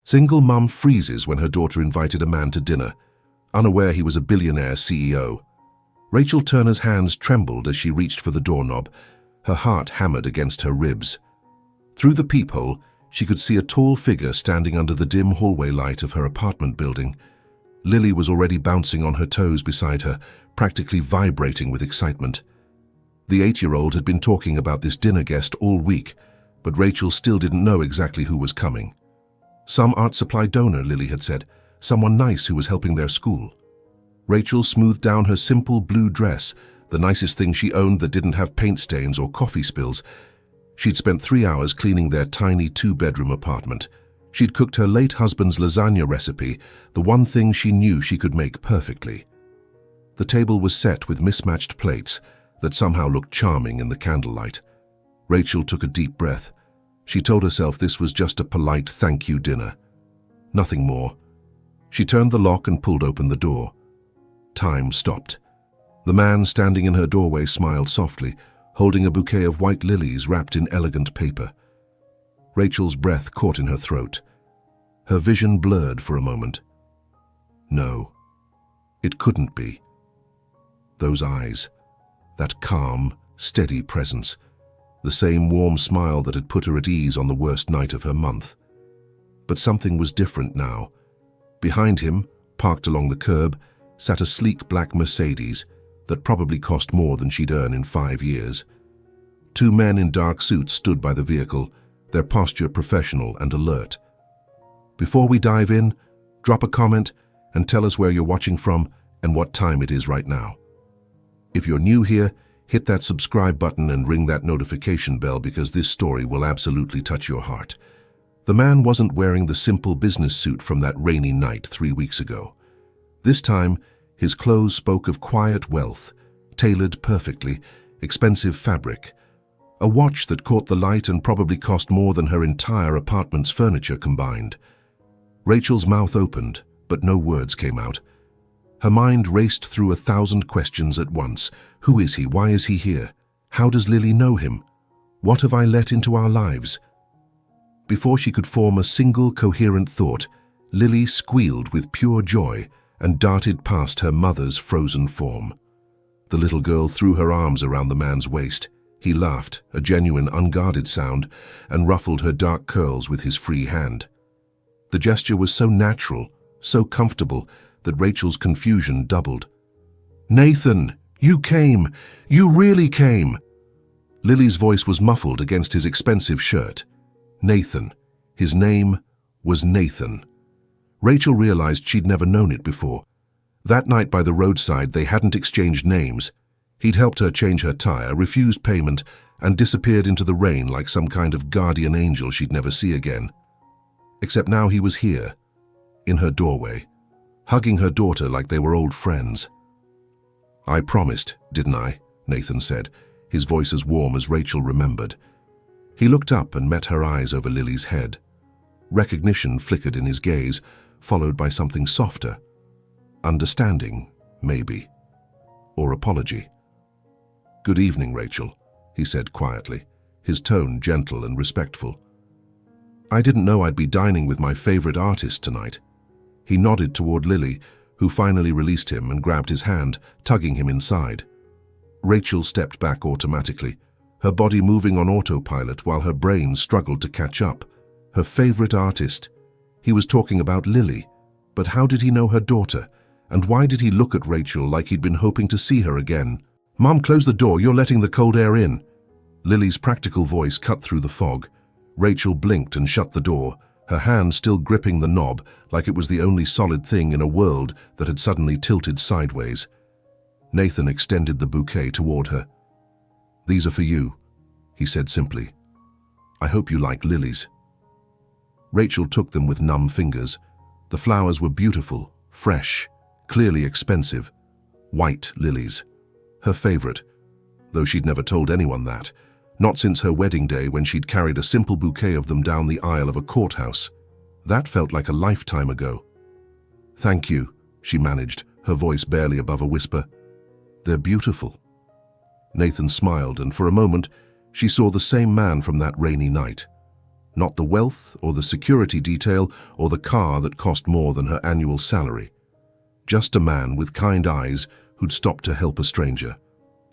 Single mum freezes when her daughter invited a man to dinner, unaware he was a billionaire CEO. Rachel Turner's hands trembled as she reached for the doorknob, her heart hammered against her ribs. Through the peephole, she could see a tall figure standing under the dim hallway light of her apartment building. Lily was already bouncing on her toes beside her, practically vibrating with excitement. The 8-year-old had been talking about this dinner guest all week, but Rachel still didn't know exactly who was coming. Some art supply donor, Lily had said, someone nice who was helping their school. Rachel smoothed down her simple blue dress, the nicest thing she owned that didn't have paint stains or coffee spills. She'd spent 3 hours cleaning their tiny 2-bedroom apartment. She'd cooked her late husband's lasagna recipe, the one thing she knew she could make perfectly. The table was set with mismatched plates that somehow looked charming in the candlelight. Rachel took a deep breath. She told herself this was just a polite thank you dinner. Nothing more. She turned the lock and pulled open the door. Time stopped. The man standing in her doorway smiled softly, holding a bouquet of white lilies wrapped in elegant paper. Rachel's breath caught in her throat. Her vision blurred for a moment. No, it couldn't be. Those eyes, that calm, steady presence, the same warm smile that had put her at ease on the worst night of her month. But something was different now. Behind him, parked along the curb, sat a sleek black Mercedes that probably cost more than she'd earn in 5 years. 2 men in dark suits stood by the vehicle, their posture professional and alert. Before we dive in, drop a comment and tell us where you're watching from and what time it is right now. If you're new here, hit that subscribe button and ring that notification bell because this story will absolutely touch your heart. The man wasn't wearing the simple business suit from that rainy night 3 weeks ago. This time, his clothes spoke of quiet wealth, tailored perfectly, expensive fabric, a watch that caught the light and probably cost more than her entire apartment's furniture combined. Rachel's mouth opened, but no words came out. Her mind raced through 1,000 questions at once. Who is he? Why is he here? How does Lily know him? What have I let into our lives? Before she could form a single coherent thought, Lily squealed with pure joy and darted past her mother's frozen form. The little girl threw her arms around the man's waist. He laughed, a genuine, unguarded sound, and ruffled her dark curls with his free hand. The gesture was so natural, so comfortable, that Rachel's confusion doubled. "Nathan, you came! You really came!" Lily's voice was muffled against his expensive shirt. Nathan. His name was Nathan. Rachel realized she'd never known it before. That night by the roadside, they hadn't exchanged names. He'd helped her change her tire, refused payment, and disappeared into the rain like some kind of guardian angel she'd never see again. Except now he was here, in her doorway, hugging her daughter like they were old friends. "I promised, didn't I?" Nathan said, his voice as warm as Rachel remembered. He looked up and met her eyes over Lily's head. Recognition flickered in his gaze, followed by something softer. Understanding, maybe. Or apology. "Good evening, Rachel," he said quietly, his tone gentle and respectful. "I didn't know I'd be dining with my favorite artist tonight." He nodded toward Lily, who finally released him and grabbed his hand, tugging him inside. Rachel stepped back automatically, her body moving on autopilot while her brain struggled to catch up. Her favorite artist. He was talking about Lily, but how did he know her daughter? And why did he look at Rachel like he'd been hoping to see her again? "Mom, close the door, you're letting the cold air in." Lily's practical voice cut through the fog. Rachel blinked and shut the door, her hand still gripping the knob like it was the only solid thing in a world that had suddenly tilted sideways. Nathan extended the bouquet toward her. "These are for you," he said simply. "I hope you like lilies." Rachel took them with numb fingers. The flowers were beautiful, fresh, clearly expensive. White lilies. Her favorite, though she'd never told anyone that. Not since her wedding day when she'd carried a simple bouquet of them down the aisle of a courthouse. That felt like a lifetime ago. "Thank you," she managed, her voice barely above a whisper. "They're beautiful." Nathan smiled, and for a moment, she saw the same man from that rainy night. Not the wealth or the security detail or the car that cost more than her annual salary. Just a man with kind eyes who'd stopped to help a stranger.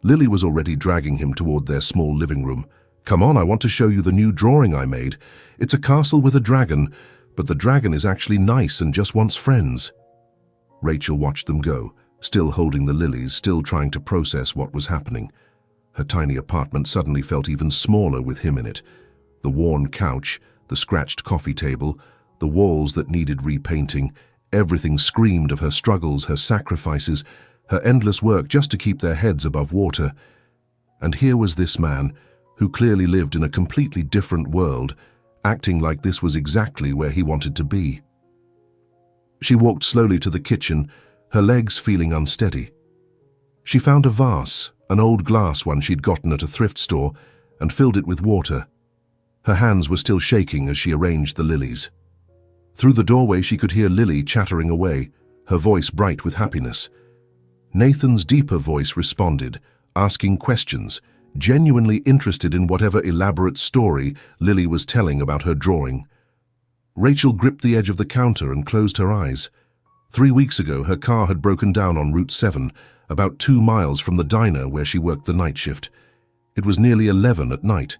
Lily was already dragging him toward their small living room. "Come on, I want to show you the new drawing I made. It's a castle with a dragon, but the dragon is actually nice and just wants friends." Rachel watched them go, still holding the lilies, still trying to process what was happening. Her tiny apartment suddenly felt even smaller with him in it. The worn couch, the scratched coffee table, the walls that needed repainting, everything screamed of her struggles, her sacrifices, her endless work just to keep their heads above water. And here was this man, who clearly lived in a completely different world, acting like this was exactly where he wanted to be. She walked slowly to the kitchen, her legs feeling unsteady. She found a vase, an old glass one she'd gotten at a thrift store, and filled it with water. Her hands were still shaking as she arranged the lilies. Through the doorway she could hear Lily chattering away, her voice bright with happiness. Nathan's deeper voice responded, asking questions, genuinely interested in whatever elaborate story Lily was telling about her drawing. Rachel gripped the edge of the counter and closed her eyes. 3 weeks ago, her car had broken down on Route 7, about 2 miles from the diner where she worked the night shift. It was nearly 11 at night.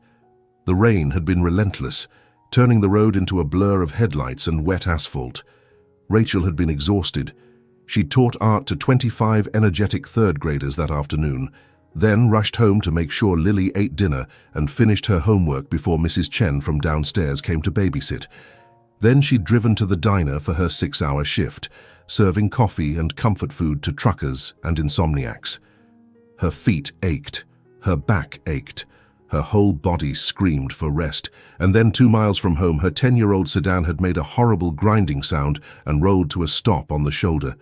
The rain had been relentless, turning the road into a blur of headlights and wet asphalt. Rachel had been exhausted. She'd taught art to 25 energetic third graders that afternoon, then rushed home to make sure Lily ate dinner and finished her homework before Mrs. Chen from downstairs came to babysit. Then she'd driven to the diner for her 6-hour shift, serving coffee and comfort food to truckers and insomniacs. Her feet ached, her back ached, her whole body screamed for rest, and then 2 miles from home her 10-year-old sedan had made a horrible grinding sound and rolled to a stop on the shoulder.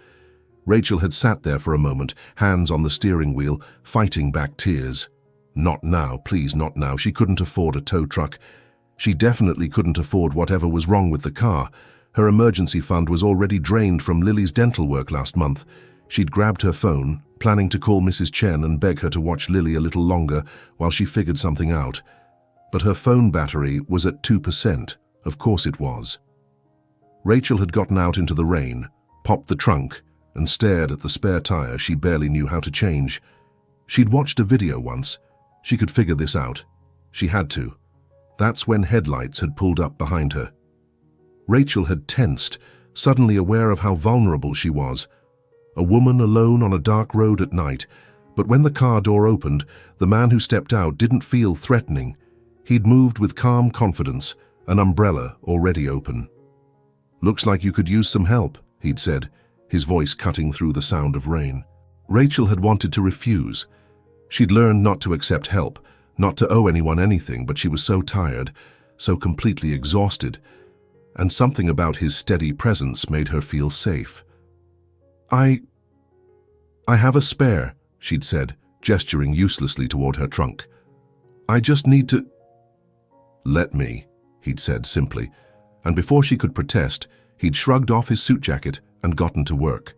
Rachel had sat there for a moment, hands on the steering wheel, fighting back tears. Not now, please, not now. She couldn't afford a tow truck. She definitely couldn't afford whatever was wrong with the car. Her emergency fund was already drained from Lily's dental work last month. She'd grabbed her phone, planning to call Mrs. Chen and beg her to watch Lily a little longer while she figured something out. But her phone battery was at 2%. Of course it was. Rachel had gotten out into the rain, popped the trunk, and stared at the spare tire she barely knew how to change. She'd watched a video once. She could figure this out. She had to. That's when headlights had pulled up behind her. Rachel had tensed, suddenly aware of how vulnerable she was. A woman alone on a dark road at night, but when the car door opened, the man who stepped out didn't feel threatening. He'd moved with calm confidence, an umbrella already open. "Looks like you could use some help," he'd said, his voice cutting through the sound of rain. Rachel had wanted to refuse. She'd learned not to accept help, not to owe anyone anything, but she was so tired, so completely exhausted, and something about his steady presence made her feel safe. I have a spare," she'd said, gesturing uselessly toward her trunk. "I just need to—" "Let me," he'd said simply, and before she could protest, he'd shrugged off his suit jacket and gotten to work.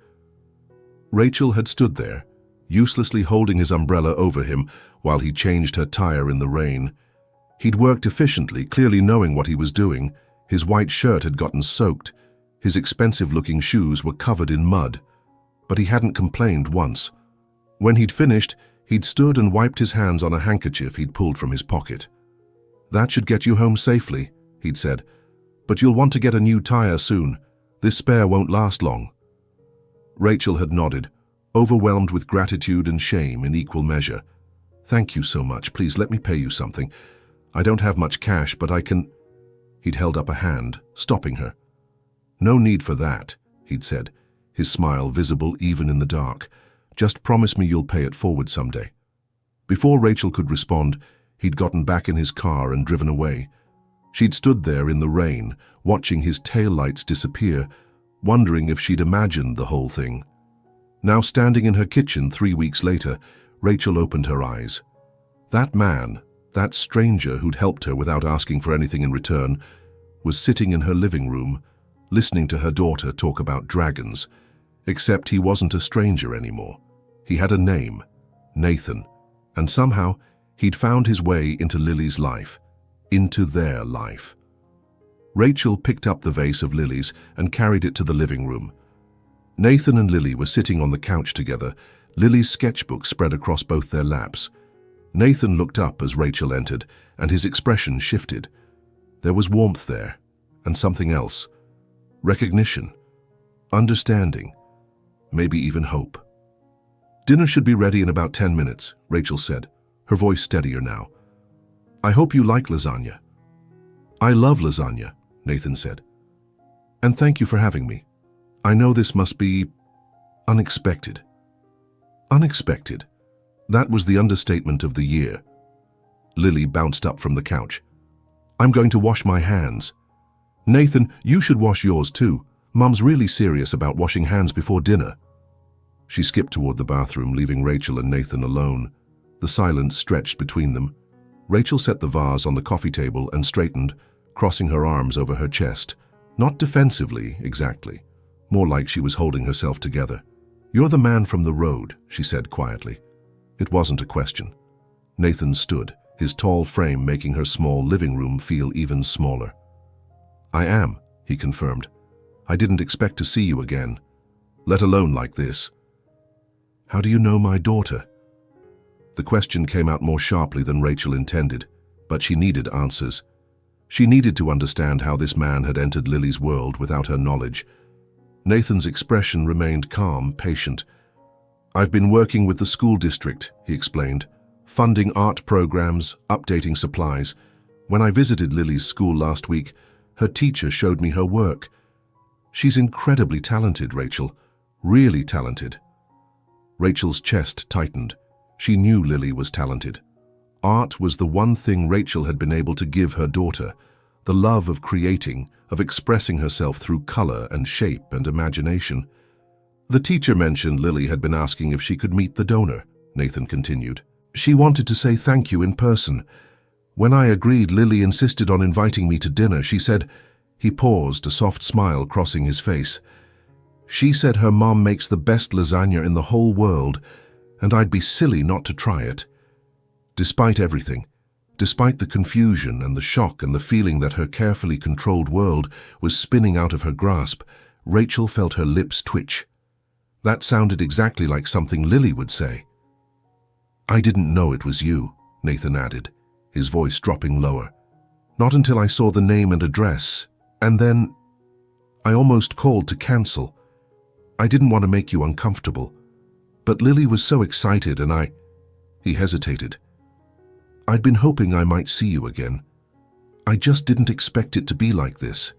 Rachel had stood there, uselessly holding his umbrella over him while he changed her tire in the rain. He'd worked efficiently, clearly knowing what he was doing. His white shirt had gotten soaked. His expensive-looking shoes were covered in mud. But he hadn't complained once. When he'd finished, he'd stood and wiped his hands on a handkerchief he'd pulled from his pocket. "That should get you home safely," he'd said. "But you'll want to get a new tire soon. This spare won't last long." Rachel had nodded, overwhelmed with gratitude and shame in equal measure. "Thank you so much. Please let me pay you something. I don't have much cash, but I can—" He'd held up a hand, stopping her. "No need for that," he'd said, his smile visible even in the dark. "Just promise me you'll pay it forward someday." Before Rachel could respond, he'd gotten back in his car and driven away. She'd stood there in the rain, watching his taillights disappear, wondering if she'd imagined the whole thing. Now standing in her kitchen 3 weeks later, Rachel opened her eyes. That man, that stranger who'd helped her without asking for anything in return, was sitting in her living room, listening to her daughter talk about dragons. Except he wasn't a stranger anymore. He had a name, Nathan, and somehow he'd found his way into Lily's life, into their life. Rachel picked up the vase of lilies and carried it to the living room. Nathan and Lily were sitting on the couch together, Lily's sketchbook spread across both their laps. Nathan looked up as Rachel entered, and his expression shifted. There was warmth there, and something else. Recognition, understanding, maybe even hope. "Dinner should be ready in about 10 minutes, Rachel said, her voice steadier now. "I hope you like lasagna." "I love lasagna," Nathan said. "And thank you for having me. I know this must be unexpected." Unexpected. That was the understatement of the year. Lily bounced up from the couch. "I'm going to wash my hands." "Nathan, you should wash yours too. Mum's really serious about washing hands before dinner." She skipped toward the bathroom, leaving Rachel and Nathan alone. The silence stretched between them. Rachel set the vase on the coffee table and straightened, crossing her arms over her chest. Not defensively, exactly. More like she was holding herself together. "You're the man from the road," she said quietly. It wasn't a question. Nathan stood, his tall frame making her small living room feel even smaller. "I am," he confirmed. "I didn't expect to see you again, let alone like this." "How do you know my daughter?" The question came out more sharply than Rachel intended, but she needed answers. She needed to understand how this man had entered Lily's world without her knowledge. Nathan's expression remained calm, patient. "I've been working with the school district," he explained, "funding art programs, updating supplies. When I visited Lily's school last week, her teacher showed me her work. She's incredibly talented, Rachel, really talented." Rachel's chest tightened. She knew Lily was talented. Art was the one thing Rachel had been able to give her daughter, the love of creating, of expressing herself through color and shape and imagination. "The teacher mentioned Lily had been asking if she could meet the donor," Nathan continued. "She wanted to say thank you in person. When I agreed, Lily insisted on inviting me to dinner. She said—" He paused, a soft smile crossing his face. "She said her mom makes the best lasagna in the whole world, and I'd be silly not to try it." Despite everything, despite the confusion and the shock and the feeling that her carefully controlled world was spinning out of her grasp, Rachel felt her lips twitch. That sounded exactly like something Lily would say. "I didn't know it was you," Nathan added, his voice dropping lower. "Not until I saw the name and address, and then I almost called to cancel. I didn't want to make you uncomfortable. But Lily was so excited and I—" He hesitated. "I'd been hoping I might see you again. I just didn't expect it to be like this."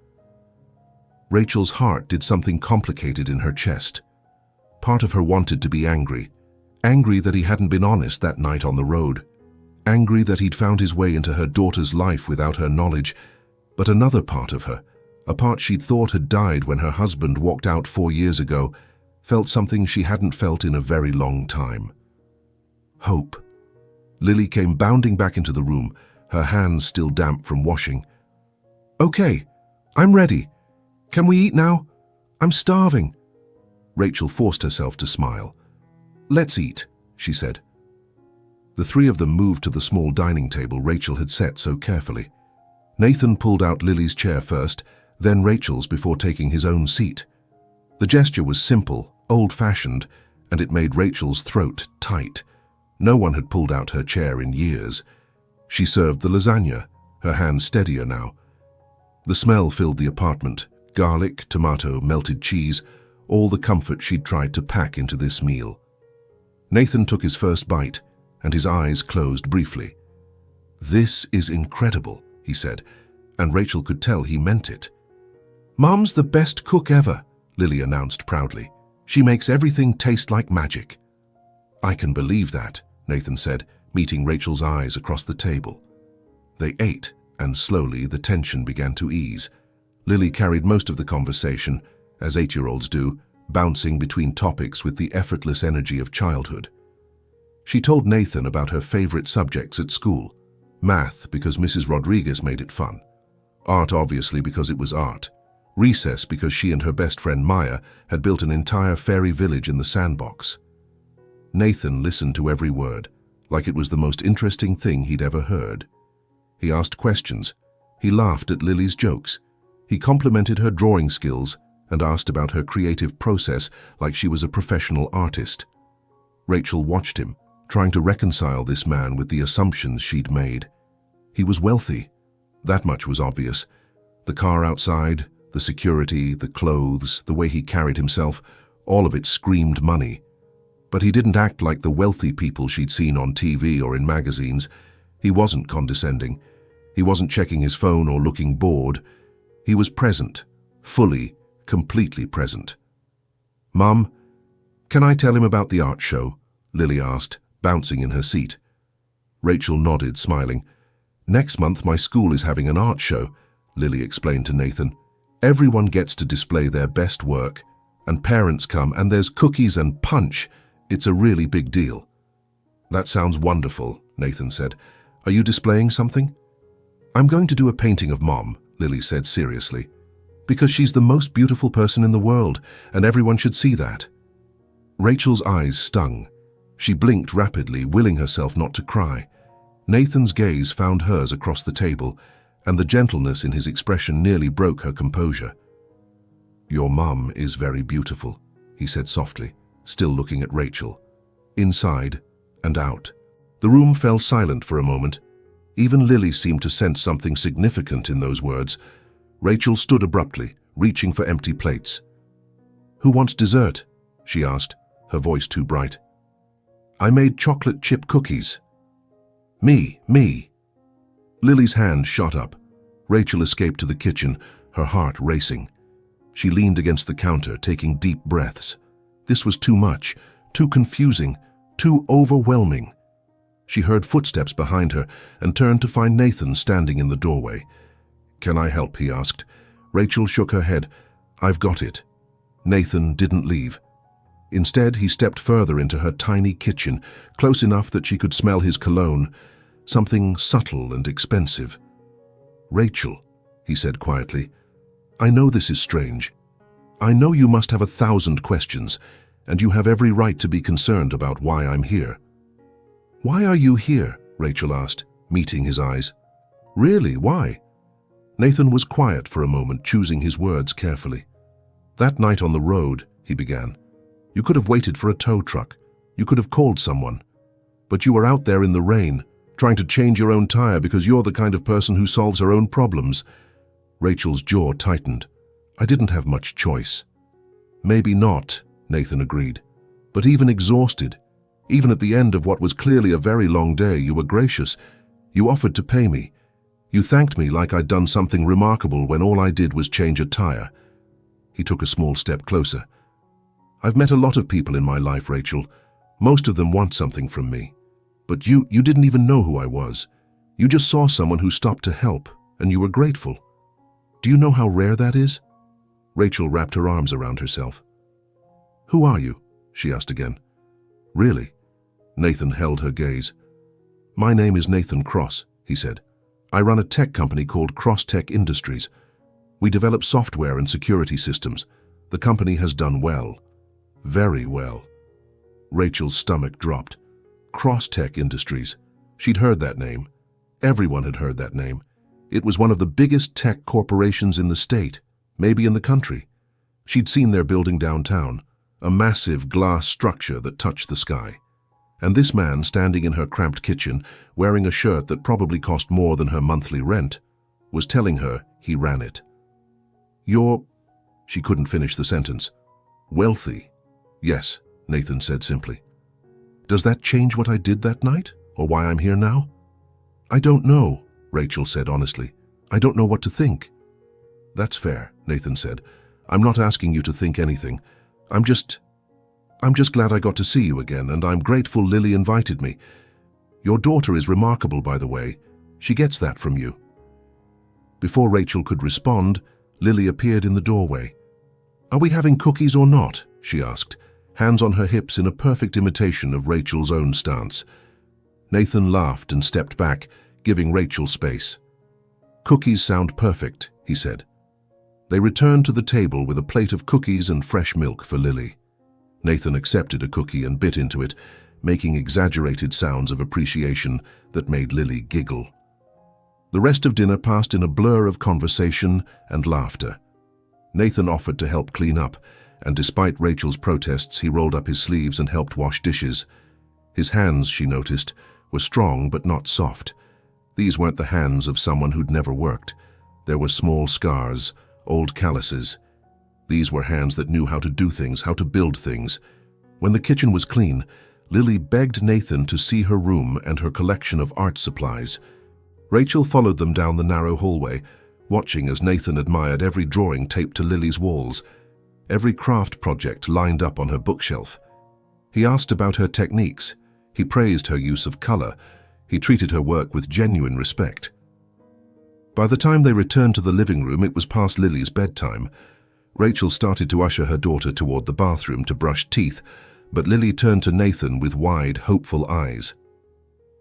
Rachel's heart did something complicated in her chest. Part of her wanted to be angry. Angry that he hadn't been honest that night on the road. Angry that he'd found his way into her daughter's life without her knowledge. But another part of her, a part she'd thought had died when her husband walked out 4 years ago, felt something she hadn't felt in a very long time. Hope. Lily came bounding back into the room, her hands still damp from washing. "Okay, I'm ready. Can we eat now? I'm starving." Rachel forced herself to smile. "Let's eat," she said. The three of them moved to the small dining table Rachel had set so carefully. Nathan pulled out Lily's chair first, then Rachel's before taking his own seat. The gesture was simple, old-fashioned, and it made Rachel's throat tight. No one had pulled out her chair in years. She served the lasagna, her hands steadier now. The smell filled the apartment, garlic, tomato, melted cheese, all the comfort she'd tried to pack into this meal. Nathan took his first bite, and his eyes closed briefly. "This is incredible," he said, and Rachel could tell he meant it. "Mom's the best cook ever," Lily announced proudly. "She makes everything taste like magic." "I can believe that," Nathan said, meeting Rachel's eyes across the table. They ate, and slowly the tension began to ease. Lily carried most of the conversation, as 8-year-olds do, bouncing between topics with the effortless energy of childhood. She told Nathan about her favorite subjects at school. Math, because Mrs. Rodriguez made it fun. Art, obviously, because it was art. Recess, because she and her best friend Maya had built an entire fairy village in the sandbox. Nathan listened to every word, like it was the most interesting thing he'd ever heard. He asked questions. He laughed at Lily's jokes. He complimented her drawing skills and asked about her creative process like she was a professional artist. Rachel watched him, trying to reconcile this man with the assumptions she'd made. He was wealthy. That much was obvious. The car outside, the security, the clothes, the way he carried himself, all of it screamed money. But he didn't act like the wealthy people she'd seen on TV or in magazines. He wasn't condescending. He wasn't checking his phone or looking bored. He was present, fully, completely present. "Mum, can I tell him about the art show?" Lily asked, bouncing in her seat. Rachel nodded, smiling. "Next month my school is having an art show," Lily explained to Nathan. "Everyone gets to display their best work, and parents come, and there's cookies and punch. It's a really big deal." "That sounds wonderful," Nathan said. "Are you displaying something?" "I'm going to do a painting of Mom," Lily said seriously, "because she's the most beautiful person in the world, and everyone should see that." Rachel's eyes stung. She blinked rapidly, willing herself not to cry. Nathan's gaze found hers across the table, and the gentleness in his expression nearly broke her composure. "Your mum is very beautiful," he said softly, still looking at Rachel. Inside and out. The room fell silent for a moment. Even Lily seemed to sense something significant in those words. Rachel stood abruptly, reaching for empty plates. "Who wants dessert?" she asked, her voice too bright. "I made chocolate chip cookies." Me. Lily's hand shot up. Rachel escaped to the kitchen, her heart racing. She leaned against the counter, taking deep breaths. This was too much, too confusing, too overwhelming. She heard footsteps behind her and turned to find Nathan standing in the doorway. "Can I help?" he asked. Rachel shook her head. "I've got it." Nathan didn't leave. Instead, he stepped further into her tiny kitchen, close enough that she could smell his cologne, something subtle and expensive. "Rachel," he said quietly, "I know this is strange. I know you must have 1,000 questions, and you have every right to be concerned about why I'm here." "Why are you here?" Rachel asked, meeting his eyes. "Really, why?" Nathan was quiet for a moment, choosing his words carefully. "That night on the road," he began, "you could have waited for a tow truck. You could have called someone. But you were out there in the rain, trying to change your own tire because you're the kind of person who solves her own problems." Rachel's jaw tightened. "I didn't have much choice." "Maybe not," Nathan agreed. "But even exhausted, even at the end of what was clearly a very long day, you were gracious. You offered to pay me. You thanked me like I'd done something remarkable when all I did was change a tire." He took a small step closer. "I've met a lot of people in my life, Rachel. Most of them want something from me. But you didn't even know who I was. You just saw someone who stopped to help, and you were grateful. Do you know how rare that is?" Rachel wrapped her arms around herself. "Who are you?" she asked again. "Really?" Nathan held her gaze. "My name is Nathan Cross," he said. "I run a tech company called Cross Tech Industries. We develop software and security systems. The company has done well. Very well." Rachel's stomach dropped. Cross Tech Industries. She'd heard that name. Everyone had heard that name. It was one of the biggest tech corporations in the state, maybe in the country. She'd seen their building downtown, a massive glass structure that touched the sky. And this man standing in her cramped kitchen, wearing a shirt that probably cost more than her monthly rent, was telling her he ran it. "You're—" She couldn't finish the sentence. "Wealthy." "Yes," Nathan said simply. "Does that change what I did that night, or why I'm here now?" "I don't know," Rachel said honestly. "I don't know what to think." "That's fair," Nathan said. "I'm not asking you to think anything. I'm just glad I got to see you again, and I'm grateful Lily invited me. Your daughter is remarkable, by the way. She gets that from you." Before Rachel could respond, Lily appeared in the doorway. "Are we having cookies or not?" she asked, hands on her hips in a perfect imitation of Rachel's own stance. Nathan laughed and stepped back, giving Rachel space. "Cookies sound perfect," he said. They returned to the table with a plate of cookies and fresh milk for Lily. Nathan accepted a cookie and bit into it, making exaggerated sounds of appreciation that made Lily giggle. The rest of dinner passed in a blur of conversation and laughter. Nathan offered to help clean up, and despite Rachel's protests, he rolled up his sleeves and helped wash dishes. His hands, she noticed, were strong but not soft. These weren't the hands of someone who'd never worked. There were small scars, old calluses. These were hands that knew how to do things, how to build things. When the kitchen was clean, Lily begged Nathan to see her room and her collection of art supplies. Rachel followed them down the narrow hallway, watching as Nathan admired every drawing taped to Lily's walls, every craft project lined up on her bookshelf. He asked about her techniques. He praised her use of color. He treated her work with genuine respect. By the time they returned to the living room, it was past Lily's bedtime. Rachel started to usher her daughter toward the bathroom to brush teeth, but Lily turned to Nathan with wide, hopeful eyes.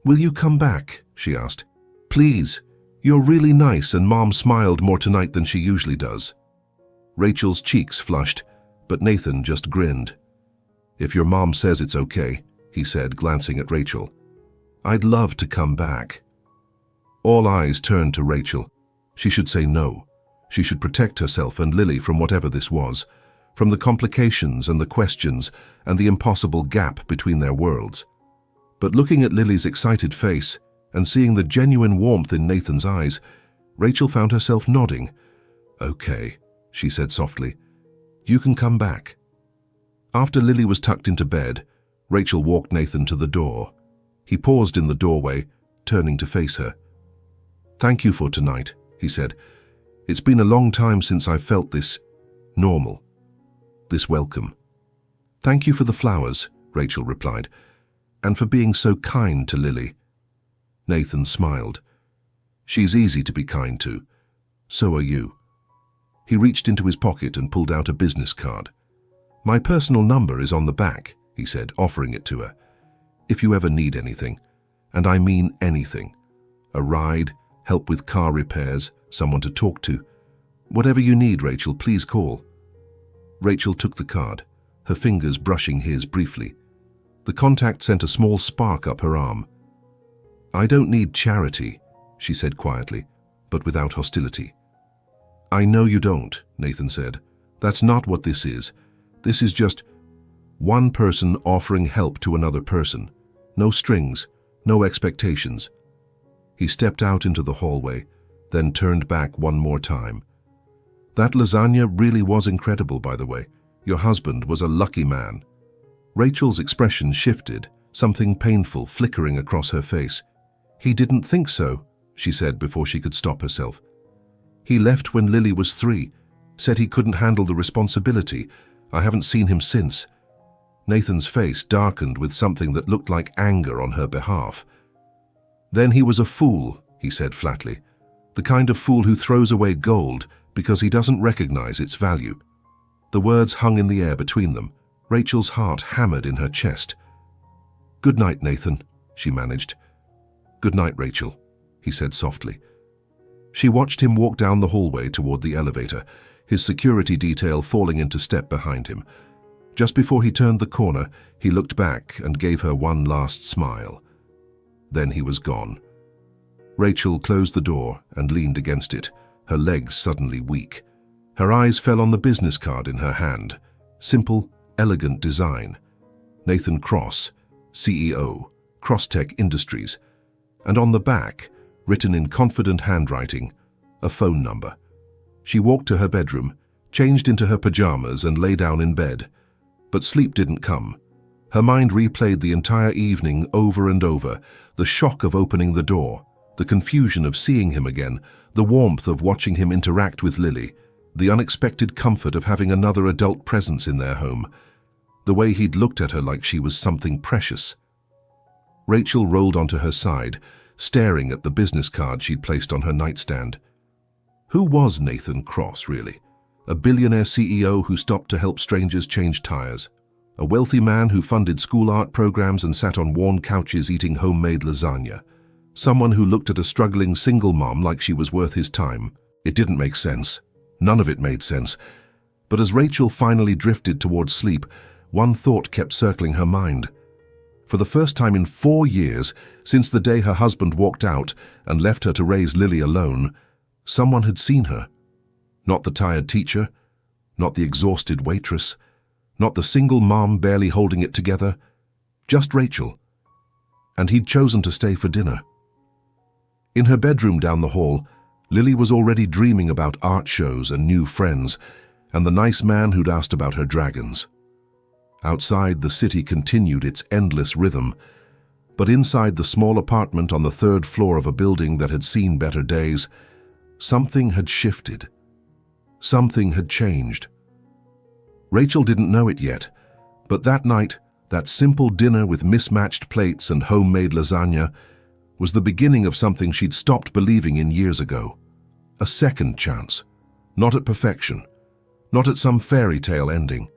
"Will you come back?" she asked. "Please. You're really nice, and Mom smiled more tonight than she usually does." Rachel's cheeks flushed, but Nathan just grinned. "If your mom says it's okay," he said, glancing at Rachel. "I'd love to come back." All eyes turned to Rachel. She should say no. She should protect herself and Lily from whatever this was, from the complications and the questions and the impossible gap between their worlds. But looking at Lily's excited face and seeing the genuine warmth in Nathan's eyes, Rachel found herself nodding. "Okay," she said softly. "You can come back." After Lily was tucked into bed, Rachel walked Nathan to the door. He paused in the doorway, turning to face her. "Thank you for tonight," he said. "It's been a long time since I felt this normal, this welcome." "Thank you for the flowers," Rachel replied, "and for being so kind to Lily." Nathan smiled. "She's easy to be kind to. So are you." He reached into his pocket and pulled out a business card. "My personal number is on the back," he said, offering it to her. "If you ever need anything, and I mean anything, a ride, help with car repairs, someone to talk to, whatever you need, Rachel, please call." Rachel took the card, her fingers brushing his briefly. The contact sent a small spark up her arm. "I don't need charity," she said quietly, but without hostility. "I know you don't," Nathan said. "That's not what this is. This is just one person offering help to another person. No strings, no expectations." He stepped out into the hallway, then turned back one more time. "That lasagna really was incredible, by the way. Your husband was a lucky man." Rachel's expression shifted, something painful flickering across her face. "He didn't think so," she said before she could stop herself. "He left when Lily was 3, said he couldn't handle the responsibility. I haven't seen him since." Nathan's face darkened with something that looked like anger on her behalf. "Then he was a fool," he said flatly. "The kind of fool who throws away gold because he doesn't recognize its value." The words hung in the air between them. Rachel's heart hammered in her chest. "Good night, Nathan," she managed. "Good night, Rachel," he said softly. She watched him walk down the hallway toward the elevator, his security detail falling into step behind him. Just before he turned the corner, he looked back and gave her one last smile. Then he was gone. Rachel closed the door and leaned against it, her legs suddenly weak. Her eyes fell on the business card in her hand. Simple, elegant design. Nathan Cross, CEO, Crosstech Industries. And on the back, written in confident handwriting, a phone number. She walked to her bedroom, changed into her pajamas and lay down in bed. But sleep didn't come. Her mind replayed the entire evening over and over, the shock of opening the door, the confusion of seeing him again, the warmth of watching him interact with Lily, the unexpected comfort of having another adult presence in their home, the way he'd looked at her like she was something precious. Rachel rolled onto her side, staring at the business card she'd placed on her nightstand. Who was Nathan Cross, really? A billionaire CEO who stopped to help strangers change tires. A wealthy man who funded school art programs and sat on worn couches eating homemade lasagna. Someone who looked at a struggling single mom like she was worth his time. It didn't make sense. None of it made sense. But as Rachel finally drifted towards sleep, one thought kept circling her mind. For the first time in 4 years, since the day her husband walked out and left her to raise Lily alone, someone had seen her. Not the tired teacher, not the exhausted waitress, not the single mom barely holding it together, just Rachel. And he'd chosen to stay for dinner. In her bedroom down the hall, Lily was already dreaming about art shows and new friends, and the nice man who'd asked about her dragons. Outside, the city continued its endless rhythm, but inside the small apartment on the 3rd floor of a building that had seen better days, something had shifted. Something had changed. Rachel didn't know it yet, but that night, that simple dinner with mismatched plates and homemade lasagna was the beginning of something she'd stopped believing in years ago. A second chance, not at perfection, not at some fairy tale ending,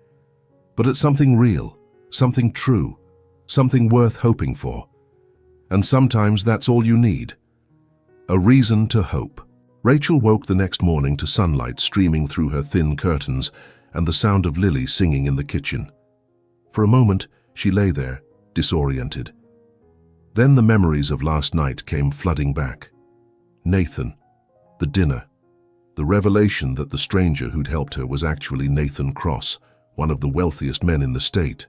but at something real, something true, something worth hoping for. And sometimes that's all you need. A reason to hope. Rachel woke the next morning to sunlight streaming through her thin curtains and the sound of Lily singing in the kitchen. For a moment, she lay there, disoriented. Then the memories of last night came flooding back. Nathan, the dinner, the revelation that the stranger who'd helped her was actually Nathan Cross, one of the wealthiest men in the state.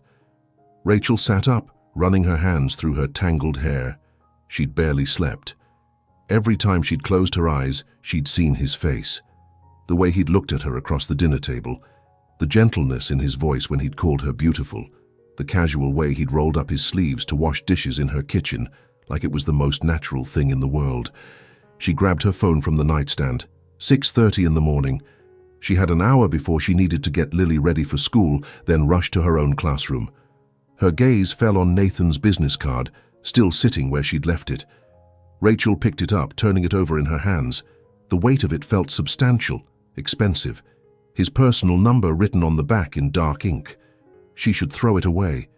Rachel sat up, running her hands through her tangled hair. She'd barely slept. Every time she'd closed her eyes, she'd seen his face. The way he'd looked at her across the dinner table, the gentleness in his voice when he'd called her beautiful, the casual way he'd rolled up his sleeves to wash dishes in her kitchen like it was the most natural thing in the world. She grabbed her phone from the nightstand. 6:30 in the morning. She had an hour before she needed to get Lily ready for school, then rushed to her own classroom. Her gaze fell on Nathan's business card, still sitting where she'd left it. Rachel picked it up, turning it over in her hands. The weight of it felt substantial, expensive. His personal number written on the back in dark ink. She should throw it away.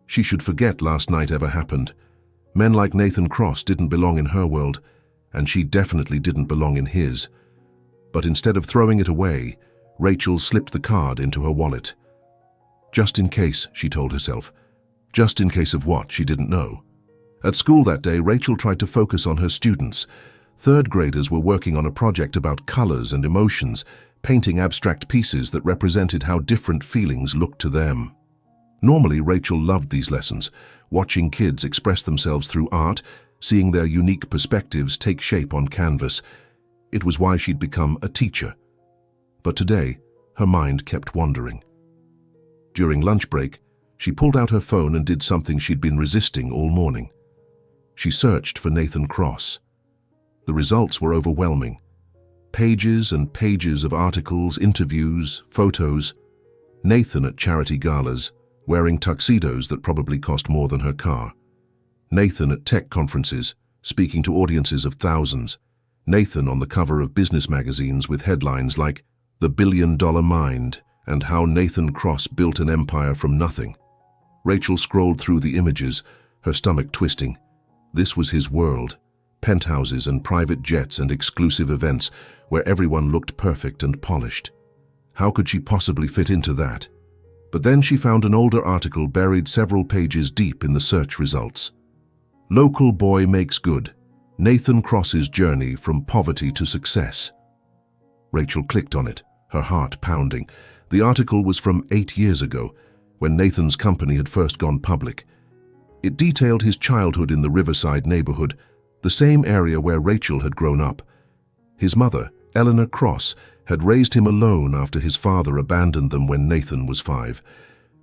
She should forget last night ever happened. Men like Nathan Cross didn't belong in her world, and she definitely didn't belong in his. But instead of throwing it away, Rachel slipped the card into her wallet. Just in case, she told herself. Just in case of what, she didn't know. At school that day, Rachel tried to focus on her students. 3rd graders were working on a project about colors and emotions, painting abstract pieces that represented how different feelings looked to them. Normally, Rachel loved these lessons, watching kids express themselves through art, seeing their unique perspectives take shape on canvas. It was why she'd become a teacher. But today, her mind kept wandering. During lunch break, she pulled out her phone and did something she'd been resisting all morning. She searched for Nathan Cross. The results were overwhelming. Pages and pages of articles, interviews, photos. Nathan at charity galas, wearing tuxedos that probably cost more than her car. Nathan at tech conferences, speaking to audiences of thousands. Nathan on the cover of business magazines with headlines like "The Billion-Dollar Mind" and "How Nathan Cross Built an Empire from Nothing." Rachel scrolled through the images, her stomach twisting. This was his world. Penthouses and private jets and exclusive events where everyone looked perfect and polished. How could she possibly fit into that? But then she found an older article buried several pages deep in the search results. Local boy makes good. Nathan Cross's journey from poverty to success. Rachel clicked on it, her heart pounding. The article was from 8 years ago, when Nathan's company had first gone public. It detailed his childhood in the Riverside neighborhood, the same area where Rachel had grown up. His mother, Eleanor Cross, had raised him alone after his father abandoned them when Nathan was 5.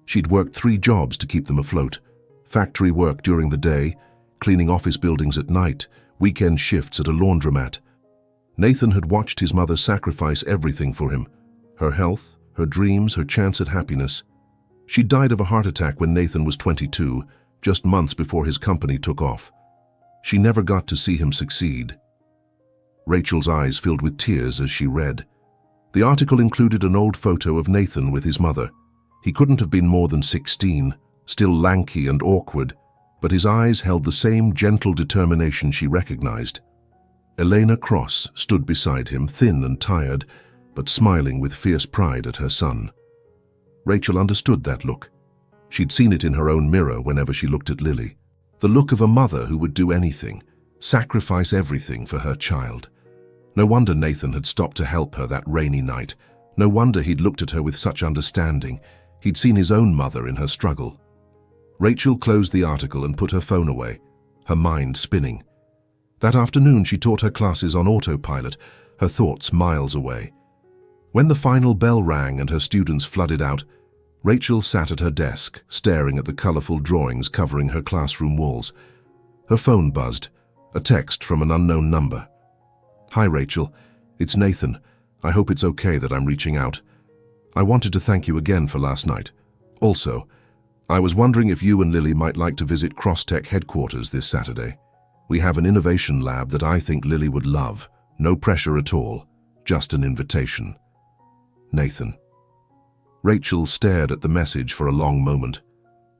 She'd worked 3 jobs to keep them afloat: factory work during the day, cleaning office buildings at night, weekend shifts at a laundromat. Nathan had watched his mother sacrifice everything for him: her health, her dreams, her chance at happiness. She died of a heart attack when Nathan was 22, just months before his company took off. She never got to see him succeed. Rachel's eyes filled with tears as she read. The article included an old photo of Nathan with his mother. He couldn't have been more than 16, still lanky and awkward, but his eyes held the same gentle determination she recognized. Elena Cross stood beside him, thin and tired, but smiling with fierce pride at her son. Rachel understood that look. She'd seen it in her own mirror whenever she looked at Lily. The look of a mother who would do anything, sacrifice everything for her child. No wonder Nathan had stopped to help her that rainy night. No wonder he'd looked at her with such understanding. He'd seen his own mother in her struggle. Rachel closed the article and put her phone away, her mind spinning. That afternoon she taught her classes on autopilot, her thoughts miles away. When the final bell rang and her students flooded out, Rachel sat at her desk, staring at the colorful drawings covering her classroom walls. Her phone buzzed, a text from an unknown number. "Hi Rachel, it's Nathan. I hope it's okay that I'm reaching out. I wanted to thank you again for last night. Also, I was wondering if you and Lily might like to visit Crosstech headquarters this Saturday. We have an innovation lab that I think Lily would love. No pressure at all, just an invitation. Nathan." Rachel stared at the message for a long moment.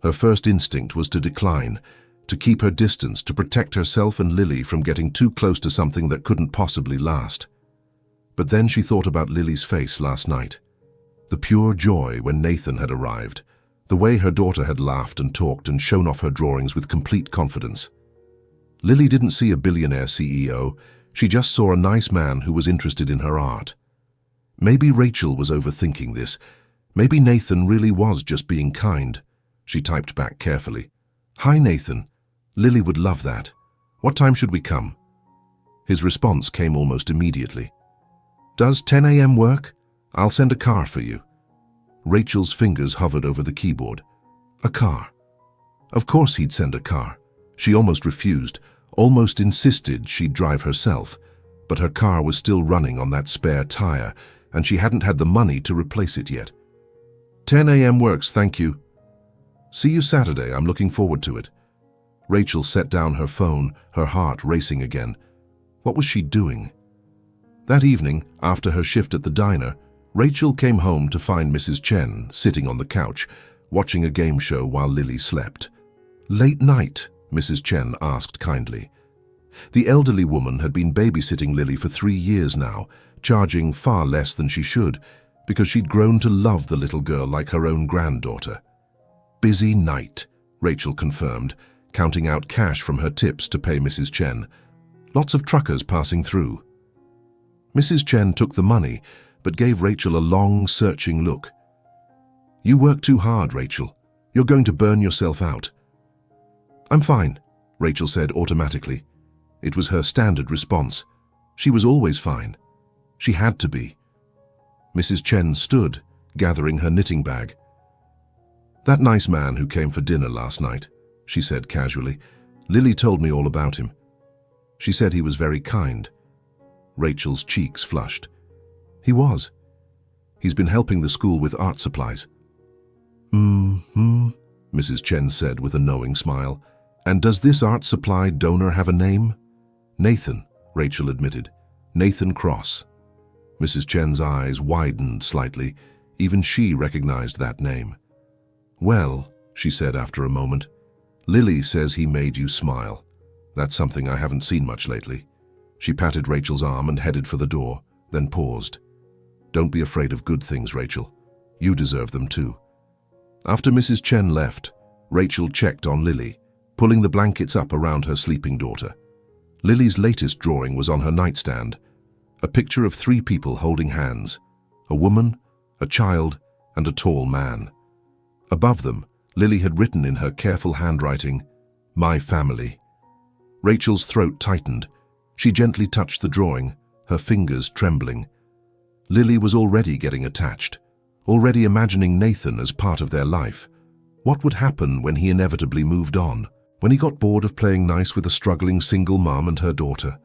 Her first instinct was to decline, to keep her distance, to protect herself and Lily from getting too close to something that couldn't possibly last. But then she thought about Lily's face last night. The pure joy when Nathan had arrived, the way her daughter had laughed and talked and shown off her drawings with complete confidence. Lily didn't see a billionaire CEO, she just saw a nice man who was interested in her art. Maybe Rachel was overthinking this. Maybe Nathan really was just being kind. She typed back carefully. "Hi Nathan, Lily would love that. What time should we come?" His response came almost immediately. "Does 10 a.m. work? I'll send a car for you." Rachel's fingers hovered over the keyboard. A car. Of course he'd send a car. She almost refused, almost insisted she'd drive herself, but her car was still running on that spare tire, and she hadn't had the money to replace it yet. 10 a.m. works, thank you. See you Saturday, I'm looking forward to it. Rachel set down her phone, her heart racing again. What was she doing? That evening, after her shift at the diner, Rachel came home to find Mrs. Chen sitting on the couch, watching a game show while Lily slept. "Late night?" Mrs. Chen asked kindly. The elderly woman had been babysitting Lily for 3 years now, charging far less than she should, because she'd grown to love the little girl like her own granddaughter. "Busy night," Rachel confirmed, counting out cash from her tips to pay Mrs. Chen. "Lots of truckers passing through." Mrs. Chen took the money, but gave Rachel a long, searching look. "You work too hard, Rachel. You're going to burn yourself out." "I'm fine," Rachel said automatically. It was her standard response. She was always fine. She had to be. Mrs. Chen stood, gathering her knitting bag. "That nice man who came for dinner last night," she said casually. "Lily told me all about him. She said he was very kind." Rachel's cheeks flushed. "He was. He's been helping the school with art supplies." Mrs. Chen said with a knowing smile. "And does this art supply donor have a name?" "Nathan," Rachel admitted. "Nathan Cross." Mrs. Chen's eyes widened slightly. Even she recognized that name. "Well," she said after a moment, "Lily says he made you smile. That's something I haven't seen much lately." She patted Rachel's arm and headed for the door, then paused. "Don't be afraid of good things, Rachel. You deserve them too." After Mrs. Chen left, Rachel checked on Lily, pulling the blankets up around her sleeping daughter. Lily's latest drawing was on her nightstand, a picture of 3 people holding hands, a woman, a child, and a tall man. Above them, Lily had written in her careful handwriting, "My family." Rachel's throat tightened. She gently touched the drawing, her fingers trembling. Lily was already getting attached, already imagining Nathan as part of their life. What would happen when he inevitably moved on? When he got bored of playing nice with a struggling single mom and her daughter?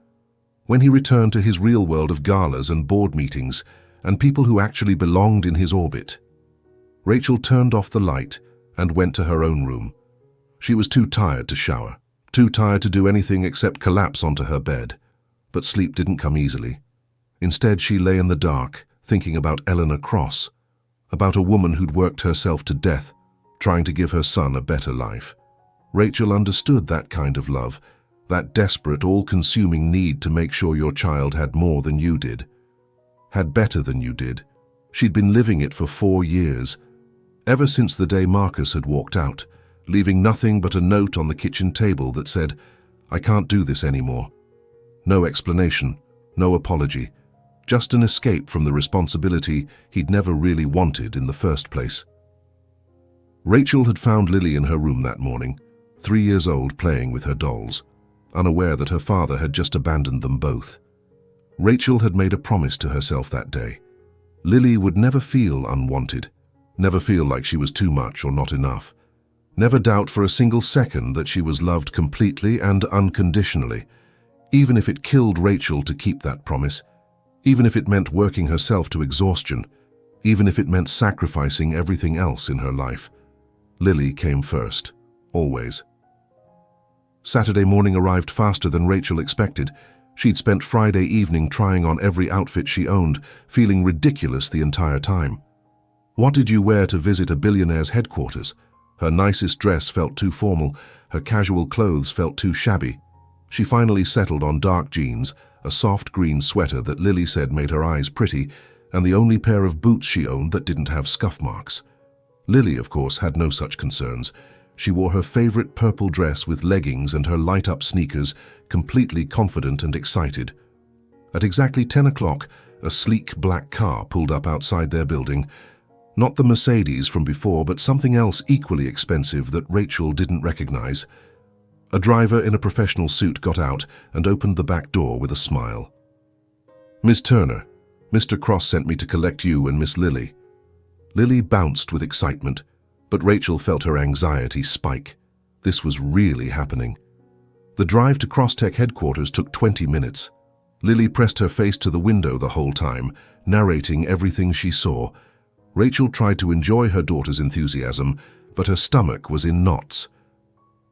When he returned to his real world of galas and board meetings and people who actually belonged in his orbit? Rachel turned off the light and went to her own room. She was too tired to shower, too tired to do anything except collapse onto her bed. But sleep didn't come easily. Instead, she lay in the dark, thinking about Eleanor Cross, about a woman who'd worked herself to death, trying to give her son a better life. Rachel understood that kind of love, that desperate, all-consuming need to make sure your child had more than you did, had better than you did. She'd been living it for 4 years. Ever since the day Marcus had walked out, leaving nothing but a note on the kitchen table that said, "I can't do this anymore." No explanation, no apology, just an escape from the responsibility he'd never really wanted in the first place. Rachel had found Lily in her room that morning, 3 years old, playing with her dolls, unaware that her father had just abandoned them both. Rachel had made a promise to herself that day. Lily would never feel unwanted, never feel like she was too much or not enough, never doubt for a single second that she was loved completely and unconditionally, even if it killed Rachel to keep that promise, even if it meant working herself to exhaustion, even if it meant sacrificing everything else in her life. Lily came first, always. Saturday morning arrived faster than Rachel expected. She'd spent Friday evening trying on every outfit she owned, feeling ridiculous the entire time. What did you wear to visit a billionaire's headquarters? Her nicest dress felt too formal, her casual clothes felt too shabby. She finally settled on dark jeans, a soft green sweater that Lily said made her eyes pretty, and the only pair of boots she owned that didn't have scuff marks. Lily, of course, had no such concerns. She wore her favorite purple dress with leggings and her light-up sneakers, completely confident and excited. At exactly 10 o'clock, a sleek black car pulled up outside their building. Not the Mercedes from before, but something else equally expensive that Rachel didn't recognize. A driver in a professional suit got out and opened the back door with a smile. "Miss Turner, Mr. Cross sent me to collect you and Miss Lily." Lily bounced with excitement, but Rachel felt her anxiety spike. This was really happening. The drive to Crosstech headquarters took 20 minutes. Lily pressed her face to the window the whole time, narrating everything she saw. Rachel tried to enjoy her daughter's enthusiasm, but her stomach was in knots.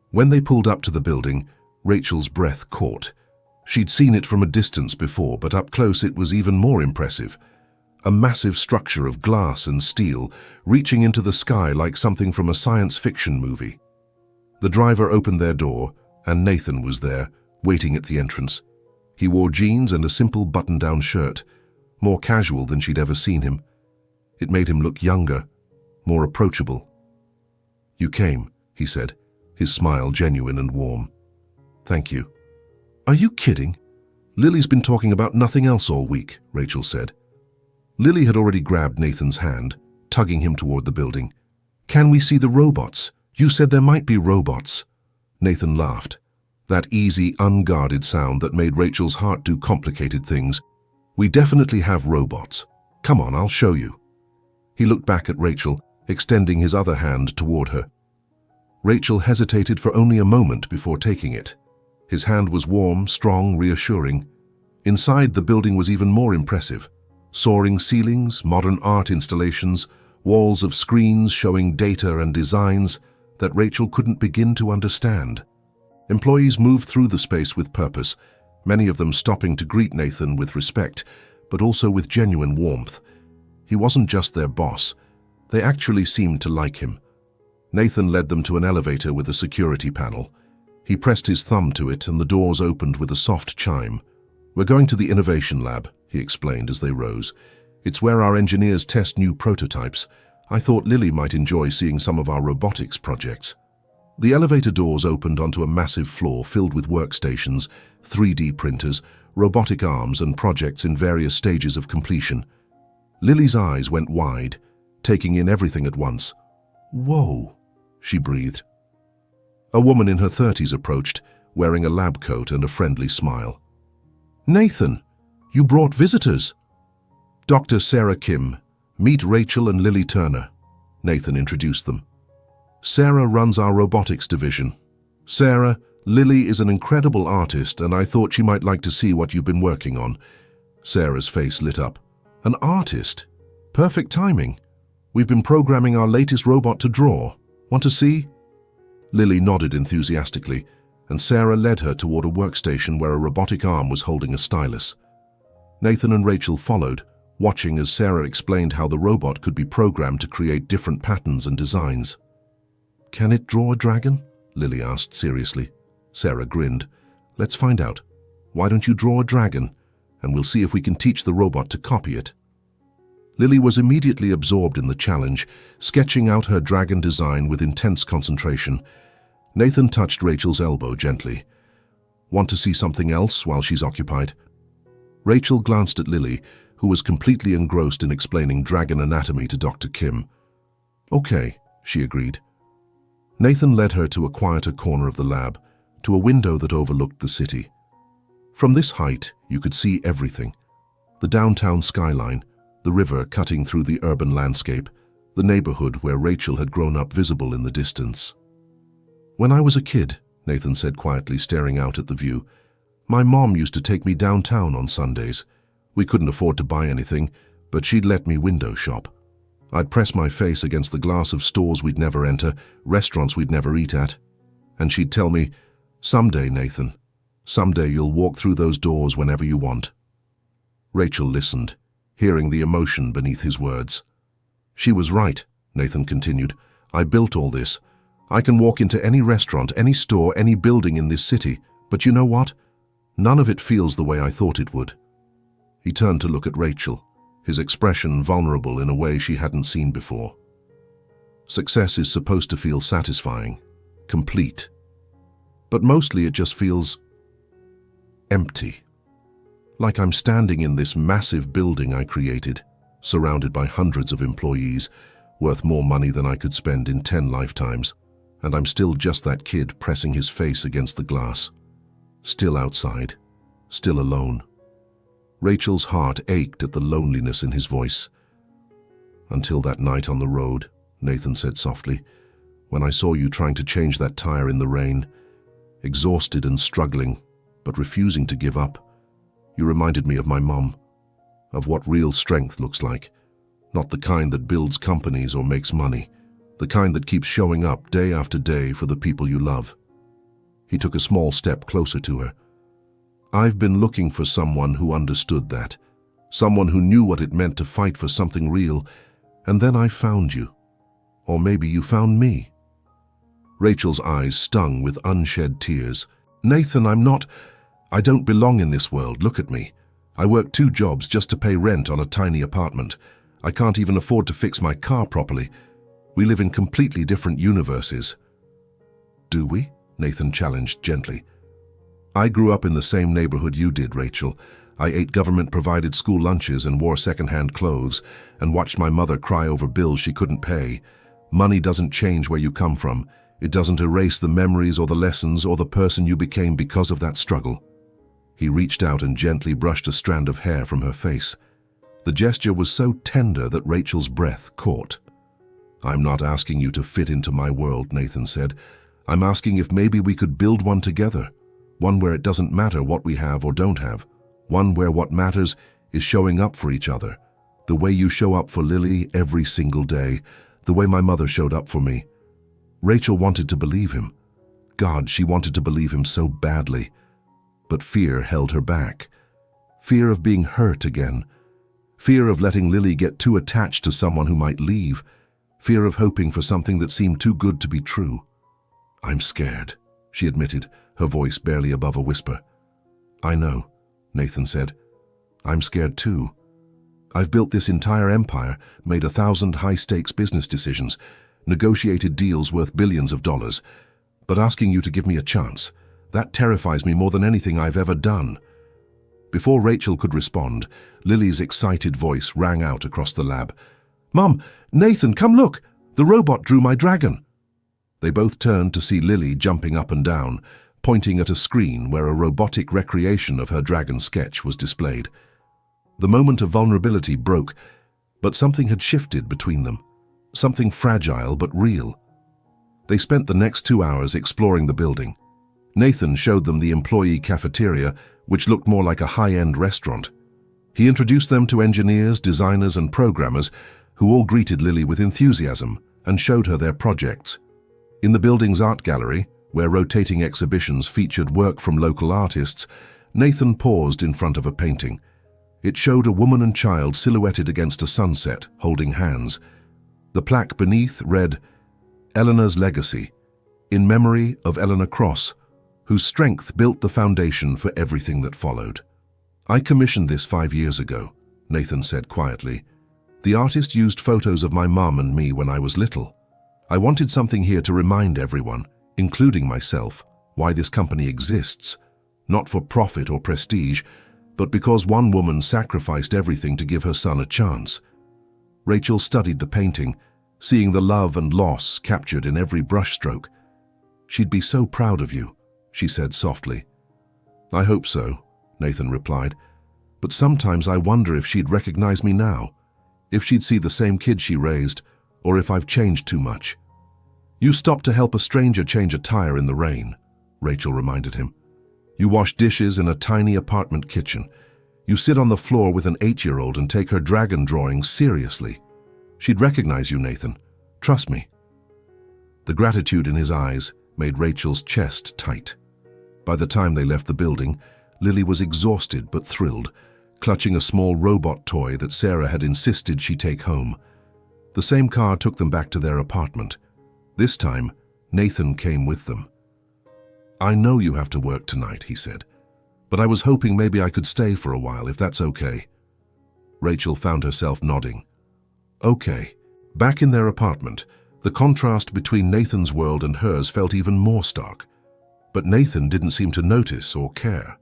When they pulled up to the building, Rachel's breath caught. She'd seen it from a distance before, but up close it was even more impressive. A massive structure of glass and steel, reaching into the sky like something from a science fiction movie. The driver opened their door, and Nathan was there, waiting at the entrance. He wore jeans and a simple button-down shirt, more casual than she'd ever seen him. It made him look younger, more approachable. "You came," he said, his smile genuine and warm. "Thank you." "Are you kidding? Lily's been talking about nothing else all week," Rachel said. Lily had already grabbed Nathan's hand, tugging him toward the building. "Can we see the robots? You said there might be robots." Nathan laughed, that easy, unguarded sound that made Rachel's heart do complicated things. "We definitely have robots. Come on, I'll show you." He looked back at Rachel, extending his other hand toward her. Rachel hesitated for only a moment before taking it. His hand was warm, strong, reassuring. Inside, the building was even more impressive. Soaring ceilings, modern art installations, walls of screens showing data and designs that Rachel couldn't begin to understand. Employees moved through the space with purpose, many of them stopping to greet Nathan with respect, but also with genuine warmth. He wasn't just their boss. They actually seemed to like him. Nathan led them to an elevator with a security panel. He pressed his thumb to it and the doors opened with a soft chime. "We're going to the innovation lab," he explained as they rose. "It's where our engineers test new prototypes. I thought Lily might enjoy seeing some of our robotics projects." The elevator doors opened onto a massive floor filled with workstations, 3D printers, robotic arms, and projects in various stages of completion. Lily's eyes went wide, taking in everything at once. "Whoa," she breathed. A woman in her 30s approached, wearing a lab coat and a friendly smile. "Nathan, you brought visitors." "Dr. Sarah Kim, meet Rachel and Lily Turner," Nathan introduced them. "Sarah runs our robotics division. Sarah, Lily is an incredible artist and I thought she might like to see what you've been working on." Sarah's face lit up. "An artist? Perfect timing. We've been programming our latest robot to draw. Want to see?" Lily nodded enthusiastically, and Sarah led her toward a workstation where a robotic arm was holding a stylus. Nathan and Rachel followed, watching as Sarah explained how the robot could be programmed to create different patterns and designs. "Can it draw a dragon?" Lily asked seriously. Sarah grinned. "Let's find out. Why don't you draw a dragon, and we'll see if we can teach the robot to copy it." Lily was immediately absorbed in the challenge, sketching out her dragon design with intense concentration. Nathan touched Rachel's elbow gently. "Want to see something else while she's occupied?" Rachel glanced at Lily, who was completely engrossed in explaining dragon anatomy to Dr. Kim. "Okay," she agreed. Nathan led her to a quieter corner of the lab, to a window that overlooked the city. From this height, you could see everything. The downtown skyline, the river cutting through the urban landscape, the neighborhood where Rachel had grown up visible in the distance. "When I was a kid," Nathan said quietly, staring out at the view, "my mom used to take me downtown on Sundays. We couldn't afford to buy anything, but she'd let me window shop. I'd press my face against the glass of stores we'd never enter, restaurants we'd never eat at. And she'd tell me, 'Someday, Nathan, someday you'll walk through those doors whenever you want.'" Rachel listened, hearing the emotion beneath his words. "She was right," Nathan continued. "I built all this. I can walk into any restaurant, any store, any building in this city, but you know what? None of it feels the way I thought it would." He turned to look at Rachel, his expression vulnerable in a way she hadn't seen before. Success is supposed to feel satisfying, complete, but mostly it just feels empty. Like I'm standing in this massive building I created, surrounded by hundreds of employees, worth more money than I could spend in 10 lifetimes, and I'm still just that kid pressing his face against the glass. Still outside, still alone. Rachel's heart ached at the loneliness in his voice. "Until that night on the road," Nathan said softly, "when I saw you trying to change that tire in the rain, exhausted and struggling, but refusing to give up. You reminded me of my mom, of what real strength looks like. Not the kind that builds companies or makes money, the kind that keeps showing up day after day for the people you love." He took a small step closer to her. "I've been looking for someone who understood that, someone who knew what it meant to fight for something real, and then I found you. Or maybe you found me." Rachel's eyes stung with unshed tears. "Nathan, I don't belong in this world, look at me. I work 2 jobs just to pay rent on a tiny apartment. I can't even afford to fix my car properly. We live in completely different universes." "Do we?" Nathan challenged gently. "I grew up in the same neighborhood you did, Rachel. I ate government-provided school lunches and wore second-hand clothes and watched my mother cry over bills she couldn't pay. Money doesn't change where you come from. It doesn't erase the memories or the lessons or the person you became because of that struggle." He reached out and gently brushed a strand of hair from her face. The gesture was so tender that Rachel's breath caught. "I'm not asking you to fit into my world," Nathan said. "I'm asking if maybe we could build one together. One where it doesn't matter what we have or don't have. One where what matters is showing up for each other. The way you show up for Lily every single day. The way my mother showed up for me." Rachel wanted to believe him. God, she wanted to believe him so badly. But fear held her back. Fear of being hurt again. Fear of letting Lily get too attached to someone who might leave. Fear of hoping for something that seemed too good to be true. "I'm scared," she admitted, her voice barely above a whisper. "I know," Nathan said. "I'm scared too. I've built this entire empire, made 1,000 high-stakes business decisions, negotiated deals worth billions of dollars. But asking you to give me a chance, that terrifies me more than anything I've ever done." Before Rachel could respond, Lily's excited voice rang out across the lab. "Mom, Nathan, come look! The robot drew my dragon!" They both turned to see Lily jumping up and down, pointing at a screen where a robotic recreation of her dragon sketch was displayed. The moment of vulnerability broke, but something had shifted between them. Something fragile but real. They spent the next 2 hours exploring the building. Nathan showed them the employee cafeteria, which looked more like a high-end restaurant. He introduced them to engineers, designers, and programmers who all greeted Lily with enthusiasm and showed her their projects. In the building's art gallery, where rotating exhibitions featured work from local artists, Nathan paused in front of a painting. It showed a woman and child silhouetted against a sunset, holding hands. The plaque beneath read, "Eleanor's Legacy, in memory of Eleanor Cross, whose strength built the foundation for everything that followed." "I commissioned this 5 years ago," Nathan said quietly. The artist used photos of my mum and me when I was little. I wanted something here to remind everyone, including myself, why this company exists, not for profit or prestige, but because one woman sacrificed everything to give her son a chance. Rachel studied the painting, seeing the love and loss captured in every brushstroke. "She'd be so proud of you," she said softly. "I hope so," Nathan replied. "But sometimes I wonder if she'd recognize me now, if she'd see the same kid she raised, or if I've changed too much." "You stopped to help a stranger change a tire in the rain," Rachel reminded him. "You wash dishes in a tiny apartment kitchen. You sit on the floor with an 8-year-old and take her dragon drawing seriously. She'd recognize you, Nathan. Trust me." The gratitude in his eyes made Rachel's chest tight. By the time they left the building, Lily was exhausted but thrilled, clutching a small robot toy that Sarah had insisted she take home. The same car took them back to their apartment. This time, Nathan came with them. "I know you have to work tonight," he said, "but I was hoping maybe I could stay for a while, if that's okay." Rachel found herself nodding. Okay. Back in their apartment, the contrast between Nathan's world and hers felt even more stark. But Nathan didn't seem to notice or care.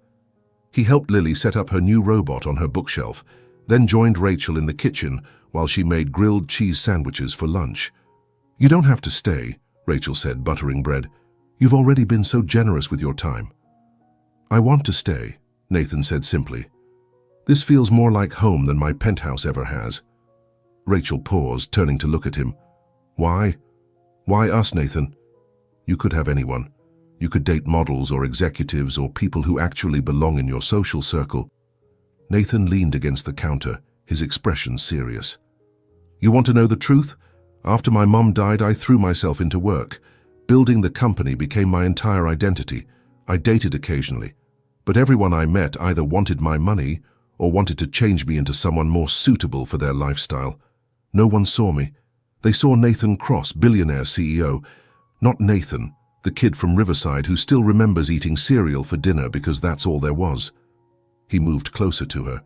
He helped Lily set up her new robot on her bookshelf, then joined Rachel in the kitchen while she made grilled cheese sandwiches for lunch. "You don't have to stay," Rachel said, buttering bread. "You've already been so generous with your time." "I want to stay," Nathan said simply. "This feels more like home than my penthouse ever has." Rachel paused, turning to look at him. "Why? Why us, Nathan? You could have anyone. You could date models or executives or people who actually belong in your social circle." Nathan leaned against the counter, his expression serious. "You want to know the truth? After my mom died, I threw myself into work. Building the company became my entire identity. I dated occasionally, but everyone I met either wanted my money or wanted to change me into someone more suitable for their lifestyle. No one saw me. They saw Nathan Cross, billionaire CEO, not Nathan, the kid from Riverside who still remembers eating cereal for dinner because that's all there was." He moved closer to her.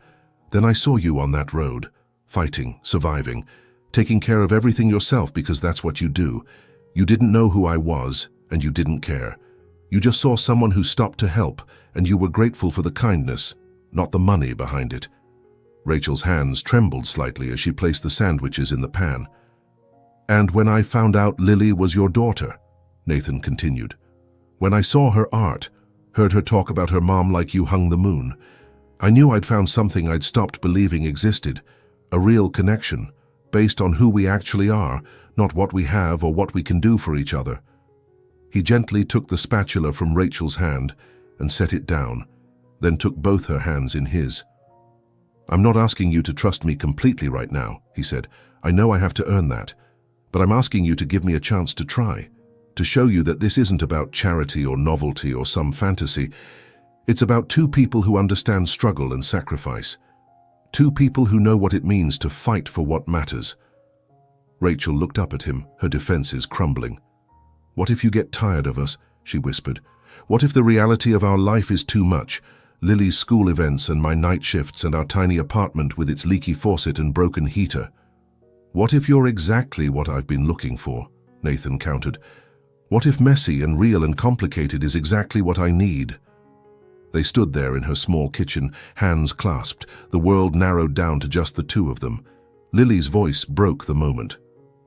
"Then I saw you on that road, fighting, surviving, taking care of everything yourself because that's what you do. You didn't know who I was, and you didn't care. You just saw someone who stopped to help, and you were grateful for the kindness, not the money behind it." Rachel's hands trembled slightly as she placed the sandwiches in the pan. "And when I found out Lily was your daughter," Nathan continued, "when I saw her art, heard her talk about her mom like you hung the moon, I knew I'd found something I'd stopped believing existed, a real connection, based on who we actually are, not what we have or what we can do for each other." He gently took the spatula from Rachel's hand and set it down, then took both her hands in his. "I'm not asking you to trust me completely right now," he said. "I know I have to earn that, but I'm asking you to give me a chance to try, to show you that this isn't about charity or novelty or some fantasy. It's about two people who understand struggle and sacrifice, two people who know what it means to fight for what matters." Rachel looked up at him, her defenses crumbling. "What if you get tired of us?" she whispered. "What if the reality of our life is too much? Lily's school events and my night shifts and our tiny apartment with its leaky faucet and broken heater." "What if you're exactly what I've been looking for?" Nathan countered. "What if messy and real and complicated is exactly what I need?" They stood there in her small kitchen, hands clasped, the world narrowed down to just the two of them. Lily's voice broke the moment.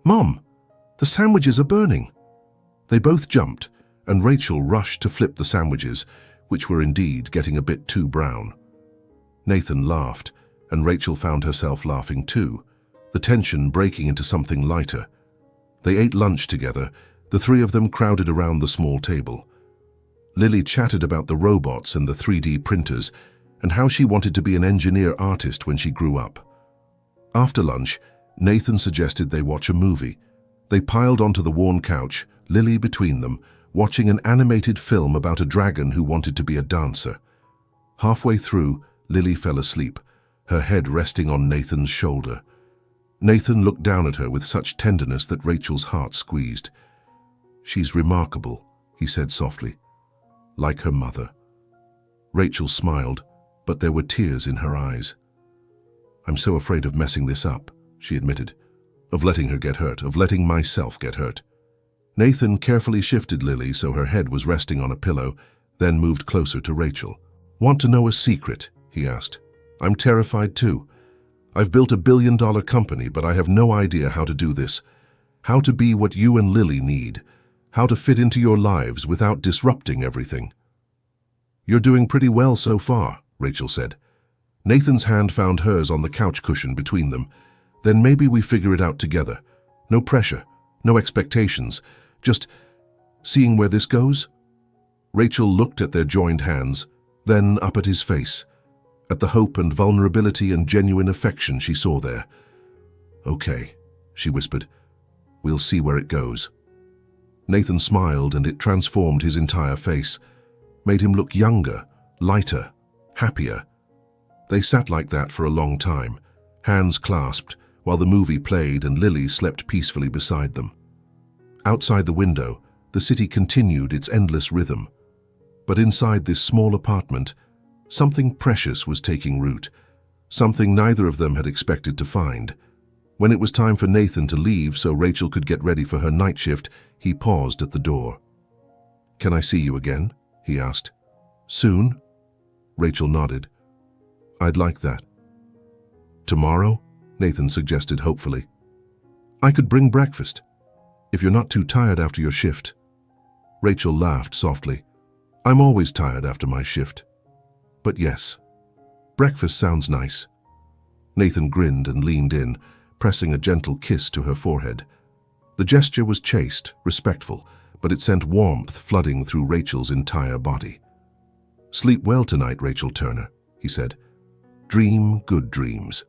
"Mom, the sandwiches are burning." They both jumped, and Rachel rushed to flip the sandwiches, which were indeed getting a bit too brown. Nathan laughed, and Rachel found herself laughing too, the tension breaking into something lighter. They ate lunch together, the three of them crowded around the small table. Lily chatted about the robots and the 3D printers, and how she wanted to be an engineer artist when she grew up. After lunch, Nathan suggested they watch a movie. They piled onto the worn couch, Lily between them, watching an animated film about a dragon who wanted to be a dancer. Halfway through, Lily fell asleep, her head resting on Nathan's shoulder. Nathan looked down at her with such tenderness that Rachel's heart squeezed. "She's remarkable," he said softly, "like her mother." Rachel smiled, but there were tears in her eyes. "I'm so afraid of messing this up," she admitted. Of letting her get hurt, of letting myself get hurt. Nathan carefully shifted Lily so her head was resting on a pillow, then moved closer to Rachel. Want to know a secret? He asked. I'm terrified too. I've built $1 billion company, but I have no idea how to do this. How to be what you and Lily need. How to fit into your lives without disrupting everything. You're doing pretty well so far, Rachel said. Nathan's hand found hers on the couch cushion between them. Then maybe we figure it out together. No pressure, no expectations, just seeing where this goes. Rachel looked at their joined hands, then up at his face, at the hope and vulnerability and genuine affection she saw there. Okay, she whispered. We'll see where it goes. Nathan smiled, and it transformed his entire face, made him look younger, lighter, happier. They sat like that for a long time, hands clasped, while the movie played and Lily slept peacefully beside them. Outside the window, the city continued its endless rhythm. But inside this small apartment, something precious was taking root, something neither of them had expected to find. When it was time for Nathan to leave so Rachel could get ready for her night shift, he paused at the door. Can I see you again? He asked. Soon? Rachel nodded. I'd like that. Tomorrow? Nathan suggested hopefully. I could bring breakfast, if you're not too tired after your shift. Rachel laughed softly. I'm always tired after my shift. But yes, breakfast sounds nice. Nathan grinned and leaned in, pressing a gentle kiss to her forehead. The gesture was chaste, respectful, but it sent warmth flooding through Rachel's entire body. Sleep well tonight, Rachel Turner, he said. Dream good dreams.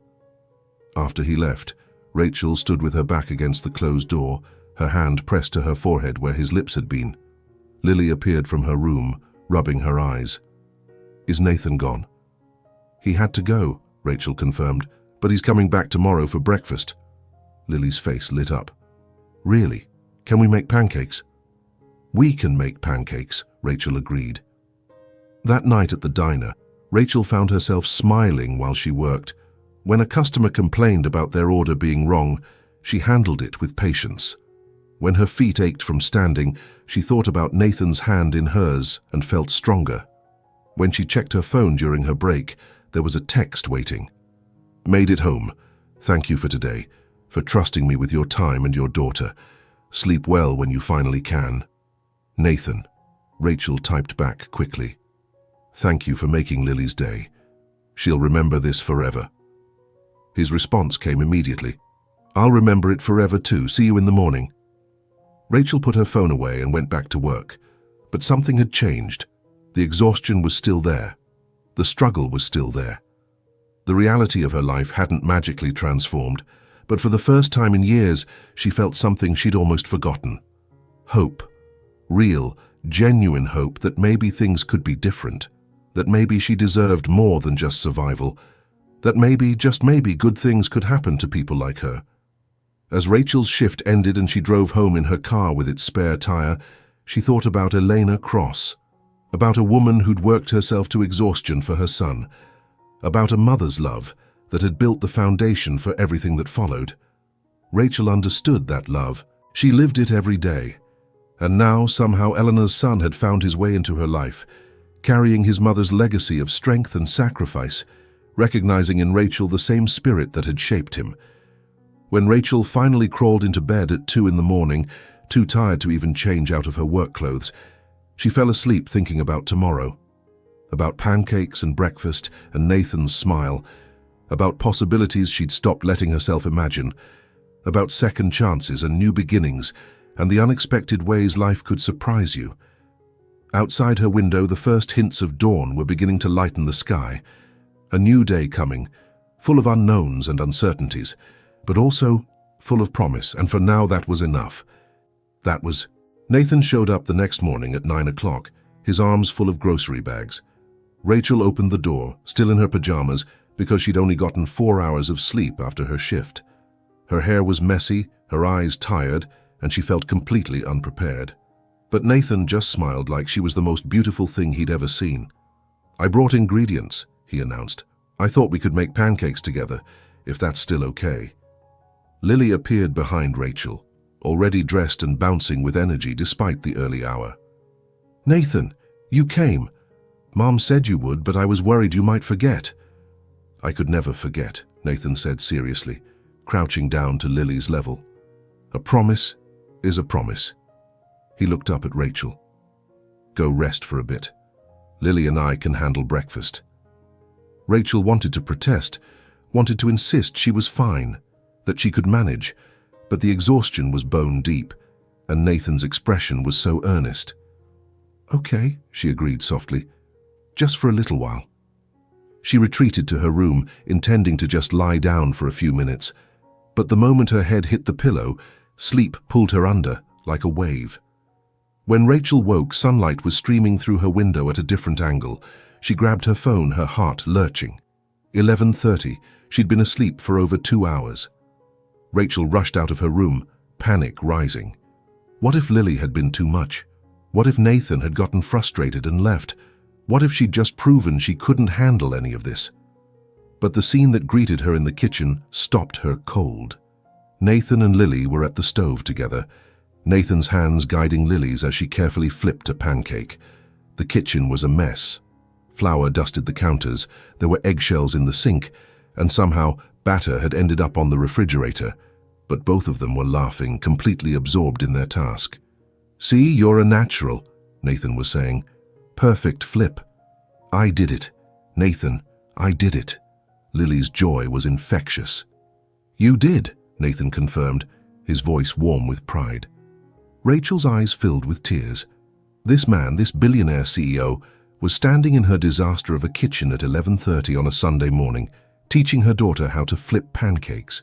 After he left, Rachel stood with her back against the closed door, her hand pressed to her forehead where his lips had been. Lily appeared from her room, rubbing her eyes. Is Nathan gone? He had to go, Rachel confirmed, but he's coming back tomorrow for breakfast. Lily's face lit up. Really? Can we make pancakes? We can make pancakes, Rachel agreed. That night at the diner, Rachel found herself smiling while she worked. When a customer complained about their order being wrong, she handled it with patience. When her feet ached from standing, she thought about Nathan's hand in hers and felt stronger. When she checked her phone during her break, there was a text waiting. Made it home. Thank you for today, for trusting me with your time and your daughter. Sleep well when you finally can. Nathan. Rachel typed back quickly. Thank you for making Lily's day. She'll remember this forever. His response came immediately. I'll remember it forever too. See you in the morning. Rachel put her phone away and went back to work. But something had changed. The exhaustion was still there. The struggle was still there. The reality of her life hadn't magically transformed, but for the first time in years, she felt something she'd almost forgotten. Hope. Real, genuine hope that maybe things could be different, that maybe she deserved more than just survival, that maybe, just maybe, good things could happen to people like her. As Rachel's shift ended and she drove home in her car with its spare tire, she thought about Elena Cross, about a woman who'd worked herself to exhaustion for her son, about a mother's love that had built the foundation for everything that followed. Rachel understood that love. She lived it every day. And now, somehow, Eleanor's son had found his way into her life, carrying his mother's legacy of strength and sacrifice, recognizing in Rachel the same spirit that had shaped him. When Rachel finally crawled into bed at 2 in the morning, too tired to even change out of her work clothes, she fell asleep thinking about tomorrow, about pancakes and breakfast and Nathan's smile, about possibilities she'd stopped letting herself imagine, about second chances and new beginnings and the unexpected ways life could surprise you. Outside her window, the first hints of dawn were beginning to lighten the sky. A new day coming, full of unknowns and uncertainties, but also full of promise, and for now that was enough. Nathan showed up the next morning at 9 o'clock, his arms full of grocery bags. Rachel opened the door, still in her pajamas, because she'd only gotten 4 hours of sleep after her shift. Her hair was messy, her eyes tired, and she felt completely unprepared. But Nathan just smiled like she was the most beautiful thing he'd ever seen. I brought ingredients, he announced. I thought we could make pancakes together, if that's still okay. Lily appeared behind Rachel, already dressed and bouncing with energy despite the early hour. "Nathan, you came. Mom said you would, but I was worried you might forget." "I could never forget," Nathan said seriously, crouching down to Lily's level. "A promise is a promise." He looked up at Rachel. "Go rest for a bit. Lily and I can handle breakfast." Rachel wanted to protest, wanted to insist she was fine, that she could manage, but the exhaustion was bone deep, and Nathan's expression was so earnest. "Okay," she agreed softly, "just for a little while." She retreated to her room, intending to just lie down for a few minutes, but the moment her head hit the pillow, sleep pulled her under like a wave. When Rachel woke, sunlight was streaming through her window at a different angle. She grabbed her phone, her heart lurching. 11:30. She'd been asleep for over 2 hours. Rachel rushed out of her room, panic rising. What if Lily had been too much? What if Nathan had gotten frustrated and left? What if she'd just proven she couldn't handle any of this? But the scene that greeted her in the kitchen stopped her cold. Nathan and Lily were at the stove together, Nathan's hands guiding Lily's as she carefully flipped a pancake. The kitchen was a mess. Flour dusted the counters, there were eggshells in the sink, and somehow batter had ended up on the refrigerator. But both of them were laughing, completely absorbed in their task. "See, you're a natural," Nathan was saying. "Perfect flip." "I did it. Nathan, I did it." Lily's joy was infectious. "You did," Nathan confirmed, his voice warm with pride. Rachel's eyes filled with tears. This man, this billionaire CEO, was standing in her disaster of a kitchen at 11:30 on a Sunday morning, teaching her daughter how to flip pancakes.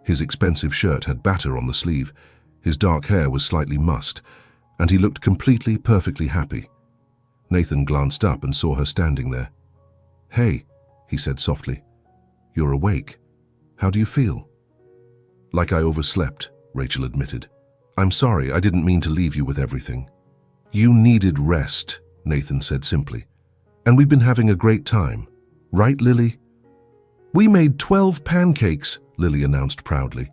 His expensive shirt had batter on the sleeve, his dark hair was slightly mussed, and he looked completely, perfectly happy. Nathan glanced up and saw her standing there. "Hey," he said softly. "You're awake. How do you feel?" "Like I overslept," Rachel admitted. "I'm sorry, I didn't mean to leave you with everything." "You needed rest," Nathan said simply. "And we've been having a great time. Right, Lily?" "We made 12 pancakes," Lily announced proudly.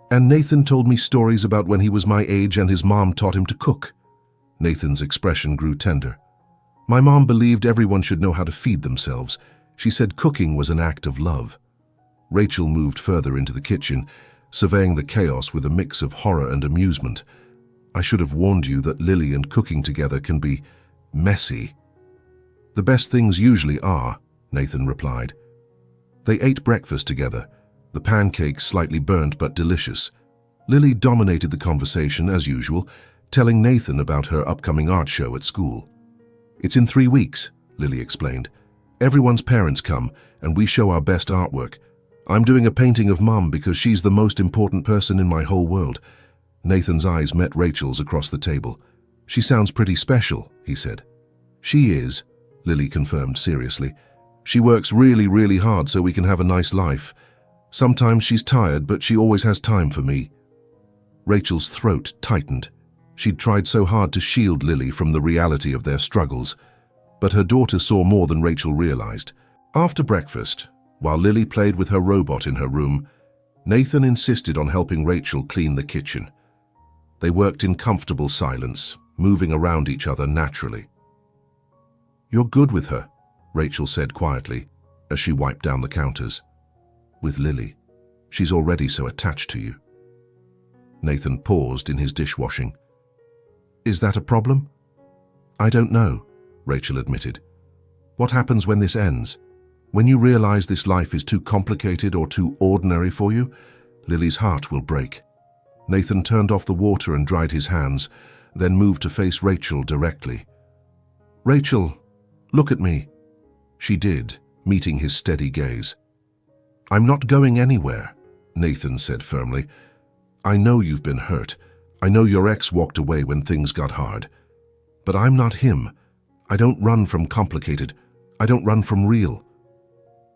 "And Nathan told me stories about when he was my age and his mom taught him to cook." Nathan's expression grew tender. "My mom believed everyone should know how to feed themselves. She said cooking was an act of love." Rachel moved further into the kitchen, surveying the chaos with a mix of horror and amusement. "I should have warned you that Lily and cooking together can be messy." "The best things usually are," Nathan replied. They ate breakfast together, the pancakes slightly burnt but delicious. Lily dominated the conversation as usual, telling Nathan about her upcoming art show at school. "It's in 3 weeks," Lily explained. "Everyone's parents come, and we show our best artwork. I'm doing a painting of Mum because she's the most important person in my whole world." Nathan's eyes met Rachel's across the table. "She sounds pretty special," he said. "She is," Lily confirmed seriously. "She works really, really hard so we can have a nice life. Sometimes she's tired, but she always has time for me." Rachel's throat tightened. She'd tried so hard to shield Lily from the reality of their struggles. But her daughter saw more than Rachel realized. After breakfast, while Lily played with her robot in her room, Nathan insisted on helping Rachel clean the kitchen. They worked in comfortable silence, moving around each other naturally. "You're good with her," Rachel said quietly, as she wiped down the counters. "With Lily, she's already so attached to you." Nathan paused in his dishwashing. "Is that a problem?" "I don't know," Rachel admitted. "What happens when this ends? When you realize this life is too complicated or too ordinary for you, Lily's heart will break." Nathan turned off the water and dried his hands, then moved to face Rachel directly. "Rachel, look at me." She did, meeting his steady gaze. "I'm not going anywhere," Nathan said firmly. "I know you've been hurt. I know your ex walked away when things got hard. But I'm not him. I don't run from complicated. I don't run from real."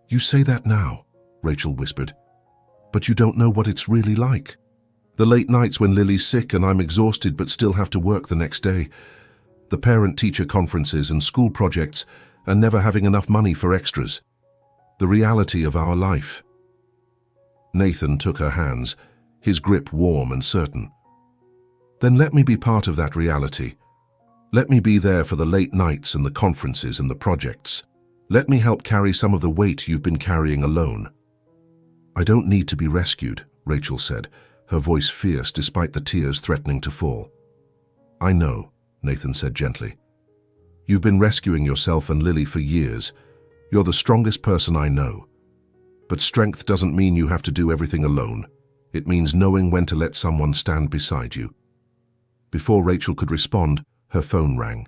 "You say that now," Rachel whispered, "but you don't know what it's really like. The late nights when Lily's sick and I'm exhausted but still have to work the next day. The parent-teacher conferences and school projects and never having enough money for extras. The reality of our life." Nathan took her hands, his grip warm and certain. Then let me be part of that reality. Let me be there for the late nights and the conferences and the projects. Let me help carry some of the weight you've been carrying alone. I don't need to be rescued, Rachel said, her voice fierce despite the tears threatening to fall. I know, Nathan said gently. You've been rescuing yourself and Lily for years. You're the strongest person I know. But strength doesn't mean you have to do everything alone. It means knowing when to let someone stand beside you. Before Rachel could respond, her phone rang.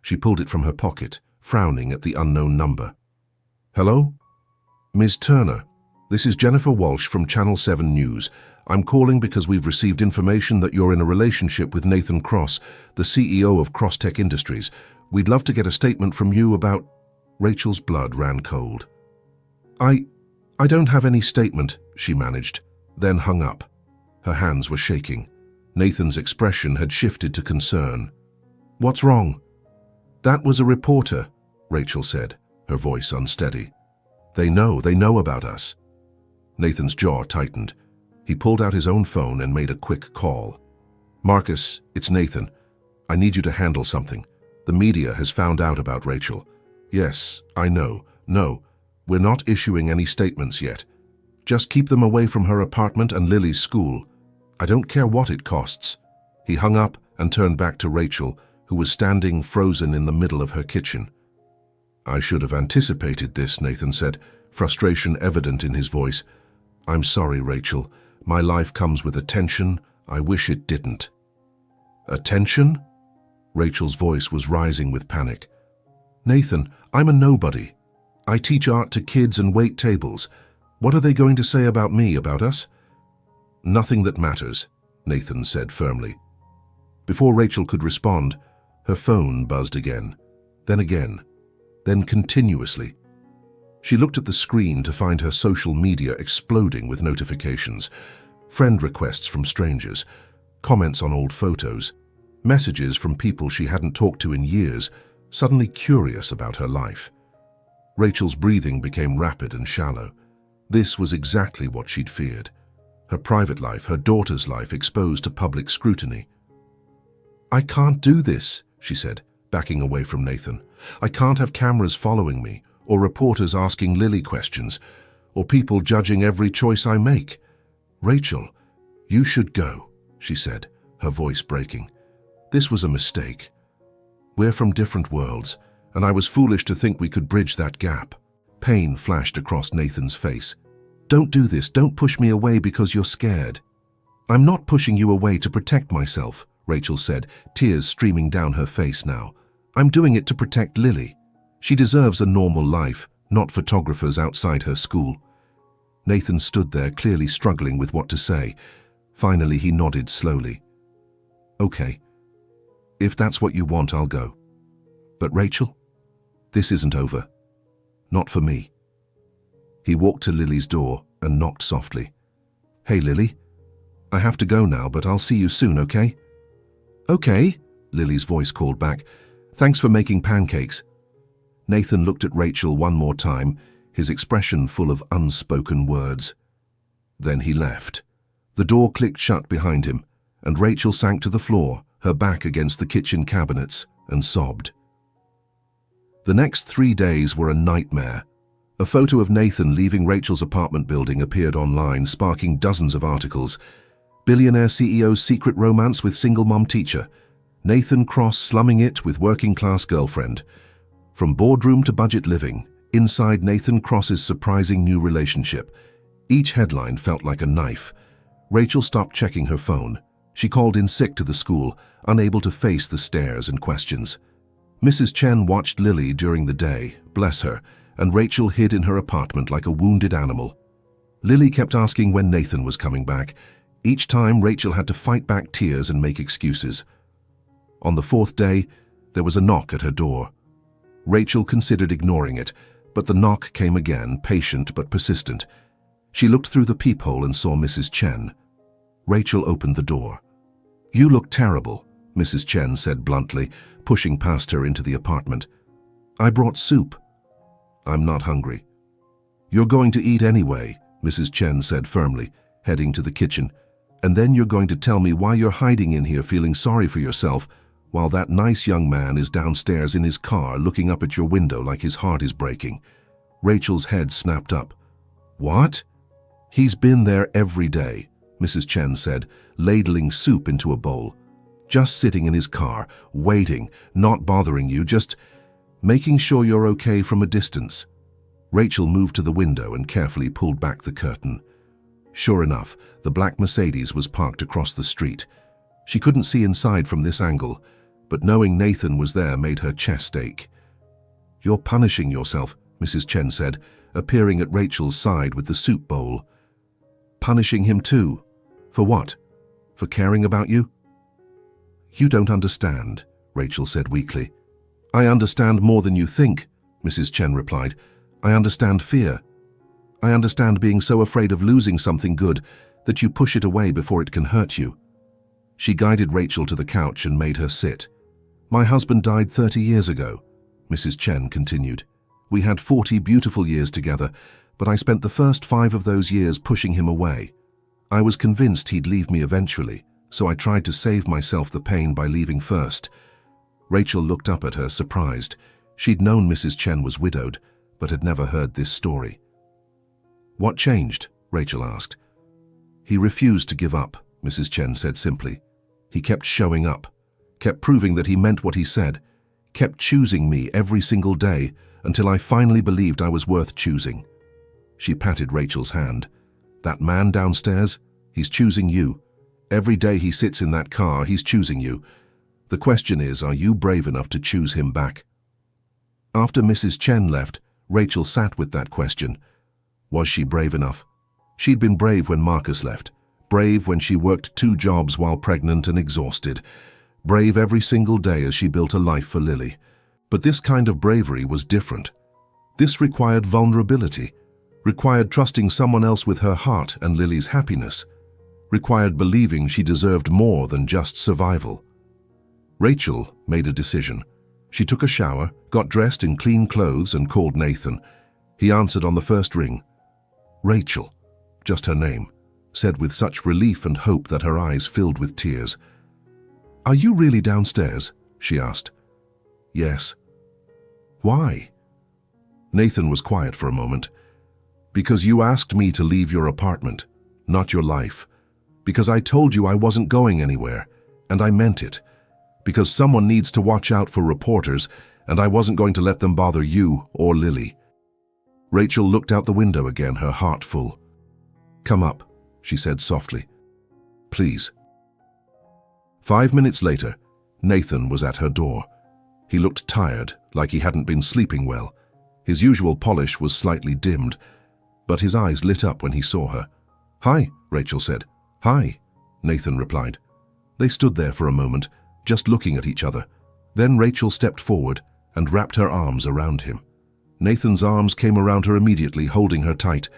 She pulled it from her pocket, frowning at the unknown number. Hello? Ms. Turner, this is Jennifer Walsh from Channel 7 News. I'm calling because we've received information that you're in a relationship with Nathan Cross, the CEO of Crosstech Industries. We'd love to get a statement from you about... Rachel's blood ran cold. I don't have any statement, she managed, then hung up. Her hands were shaking. Nathan's expression had shifted to concern. What's wrong? That was a reporter, Rachel said, her voice unsteady. They know about us. Nathan's jaw tightened. He pulled out his own phone and made a quick call. Marcus, it's Nathan. I need you to handle something. The media has found out about Rachel. Yes, I know. No, we're not issuing any statements yet. Just keep them away from her apartment and Lily's school. I don't care what it costs. He hung up and turned back to Rachel, who was standing frozen in the middle of her kitchen. I should have anticipated this, Nathan said, frustration evident in his voice. I'm sorry, Rachel. My life comes with attention. I wish it didn't. Attention? Rachel's voice was rising with panic. Nathan, I'm a nobody. I teach art to kids and wait tables. What are they going to say about me, about us? Nothing that matters, Nathan said firmly. Before Rachel could respond, her phone buzzed again, then continuously. She looked at the screen to find her social media exploding with notifications, friend requests from strangers, comments on old photos, messages from people she hadn't talked to in years, suddenly curious about her life. Rachel's breathing became rapid and shallow. This was exactly what she'd feared. Her private life, her daughter's life, exposed to public scrutiny. I can't do this, she said, backing away from Nathan. I can't have cameras following me, or reporters asking Lily questions, or people judging every choice I make. Rachel, you should go, she said, her voice breaking. This was a mistake. We're from different worlds, and I was foolish to think we could bridge that gap. Pain flashed across Nathan's face. Don't do this, don't push me away because you're scared. I'm not pushing you away to protect myself, Rachel said, tears streaming down her face now. I'm doing it to protect Lily. She deserves a normal life, not photographers outside her school. Nathan stood there, clearly struggling with what to say. Finally, he nodded slowly. Okay. If that's what you want, I'll go. But Rachel, this isn't over. Not for me. He walked to Lily's door and knocked softly. Hey, Lily. I have to go now, but I'll see you soon, okay? Okay, Lily's voice called back. Thanks for making pancakes. Nathan looked at Rachel one more time, his expression full of unspoken words. Then he left. The door clicked shut behind him, and Rachel sank to the floor, her back against the kitchen cabinets, and sobbed. The next 3 days were a nightmare. A photo of Nathan leaving Rachel's apartment building appeared online, sparking dozens of articles. Billionaire CEO's secret romance with single mom teacher. Nathan Cross slumming it with working-class girlfriend. From boardroom to budget living, inside Nathan Cross's surprising new relationship. Each headline felt like a knife. Rachel stopped checking her phone. She called in sick to the school, unable to face the stares and questions. Mrs. Chen watched Lily during the day, bless her, and Rachel hid in her apartment like a wounded animal. Lily kept asking when Nathan was coming back. Each time, Rachel had to fight back tears and make excuses. On the 4th day, there was a knock at her door. Rachel considered ignoring it, but the knock came again, patient but persistent. She looked through the peephole and saw Mrs. Chen. Rachel opened the door. You look terrible, Mrs. Chen said bluntly, pushing past her into the apartment. I brought soup. I'm not hungry. You're going to eat anyway, Mrs. Chen said firmly, heading to the kitchen. And then you're going to tell me why you're hiding in here feeling sorry for yourself while that nice young man is downstairs in his car looking up at your window like his heart is breaking. Rachel's head snapped up. What? He's been there every day, Mrs. Chen said, ladling soup into a bowl. Just sitting in his car, waiting, not bothering you, just making sure you're okay from a distance. Rachel moved to the window and carefully pulled back the curtain. Sure enough, the black Mercedes was parked across the street. She couldn't see inside from this angle, but knowing Nathan was there made her chest ache. You're punishing yourself, Mrs. Chen said, appearing at Rachel's side with the soup bowl. Punishing him too? For what? For caring about you? You don't understand, Rachel said weakly. I understand more than you think, Mrs. Chen replied. I understand fear. I understand being so afraid of losing something good that you push it away before it can hurt you. She guided Rachel to the couch and made her sit. My husband died 30 years ago, Mrs. Chen continued. We had 40 beautiful years together, but I spent the first 5 of those years pushing him away. I was convinced he'd leave me eventually, so I tried to save myself the pain by leaving first. Rachel looked up at her, surprised. She'd known Mrs. Chen was widowed, but had never heard this story. What changed? Rachel asked. He refused to give up, Mrs. Chen said simply. He kept showing up, kept proving that he meant what he said, kept choosing me every single day until I finally believed I was worth choosing. She patted Rachel's hand. That man downstairs, he's choosing you. Every day he sits in that car, he's choosing you. The question is, are you brave enough to choose him back? After Mrs. Chen left, Rachel sat with that question. Was she brave enough? She'd been brave when Marcus left, brave when she worked 2 jobs while pregnant and exhausted, brave every single day as she built a life for Lily. But this kind of bravery was different. This required vulnerability, required trusting someone else with her heart and Lily's happiness, required believing she deserved more than just survival. Rachel made a decision. She took a shower, got dressed in clean clothes and called Nathan. He answered on the first ring. Rachel, just her name, said with such relief and hope that her eyes filled with tears. Are you really downstairs? She asked. Yes. Why? Nathan was quiet for a moment. Because you asked me to leave your apartment, not your life. Because I told you I wasn't going anywhere, and I meant it. Because someone needs to watch out for reporters, and I wasn't going to let them bother you or Lily. Rachel looked out the window again, her heart full. Come up, she said softly. Please. 5 minutes later, Nathan was at her door. He looked tired, like he hadn't been sleeping well. His usual polish was slightly dimmed, but his eyes lit up when he saw her. Hi, Rachel said. Hi, Nathan replied. They stood there for a moment, just looking at each other. Then Rachel stepped forward and wrapped her arms around him. Nathan's arms came around her immediately, holding her tight.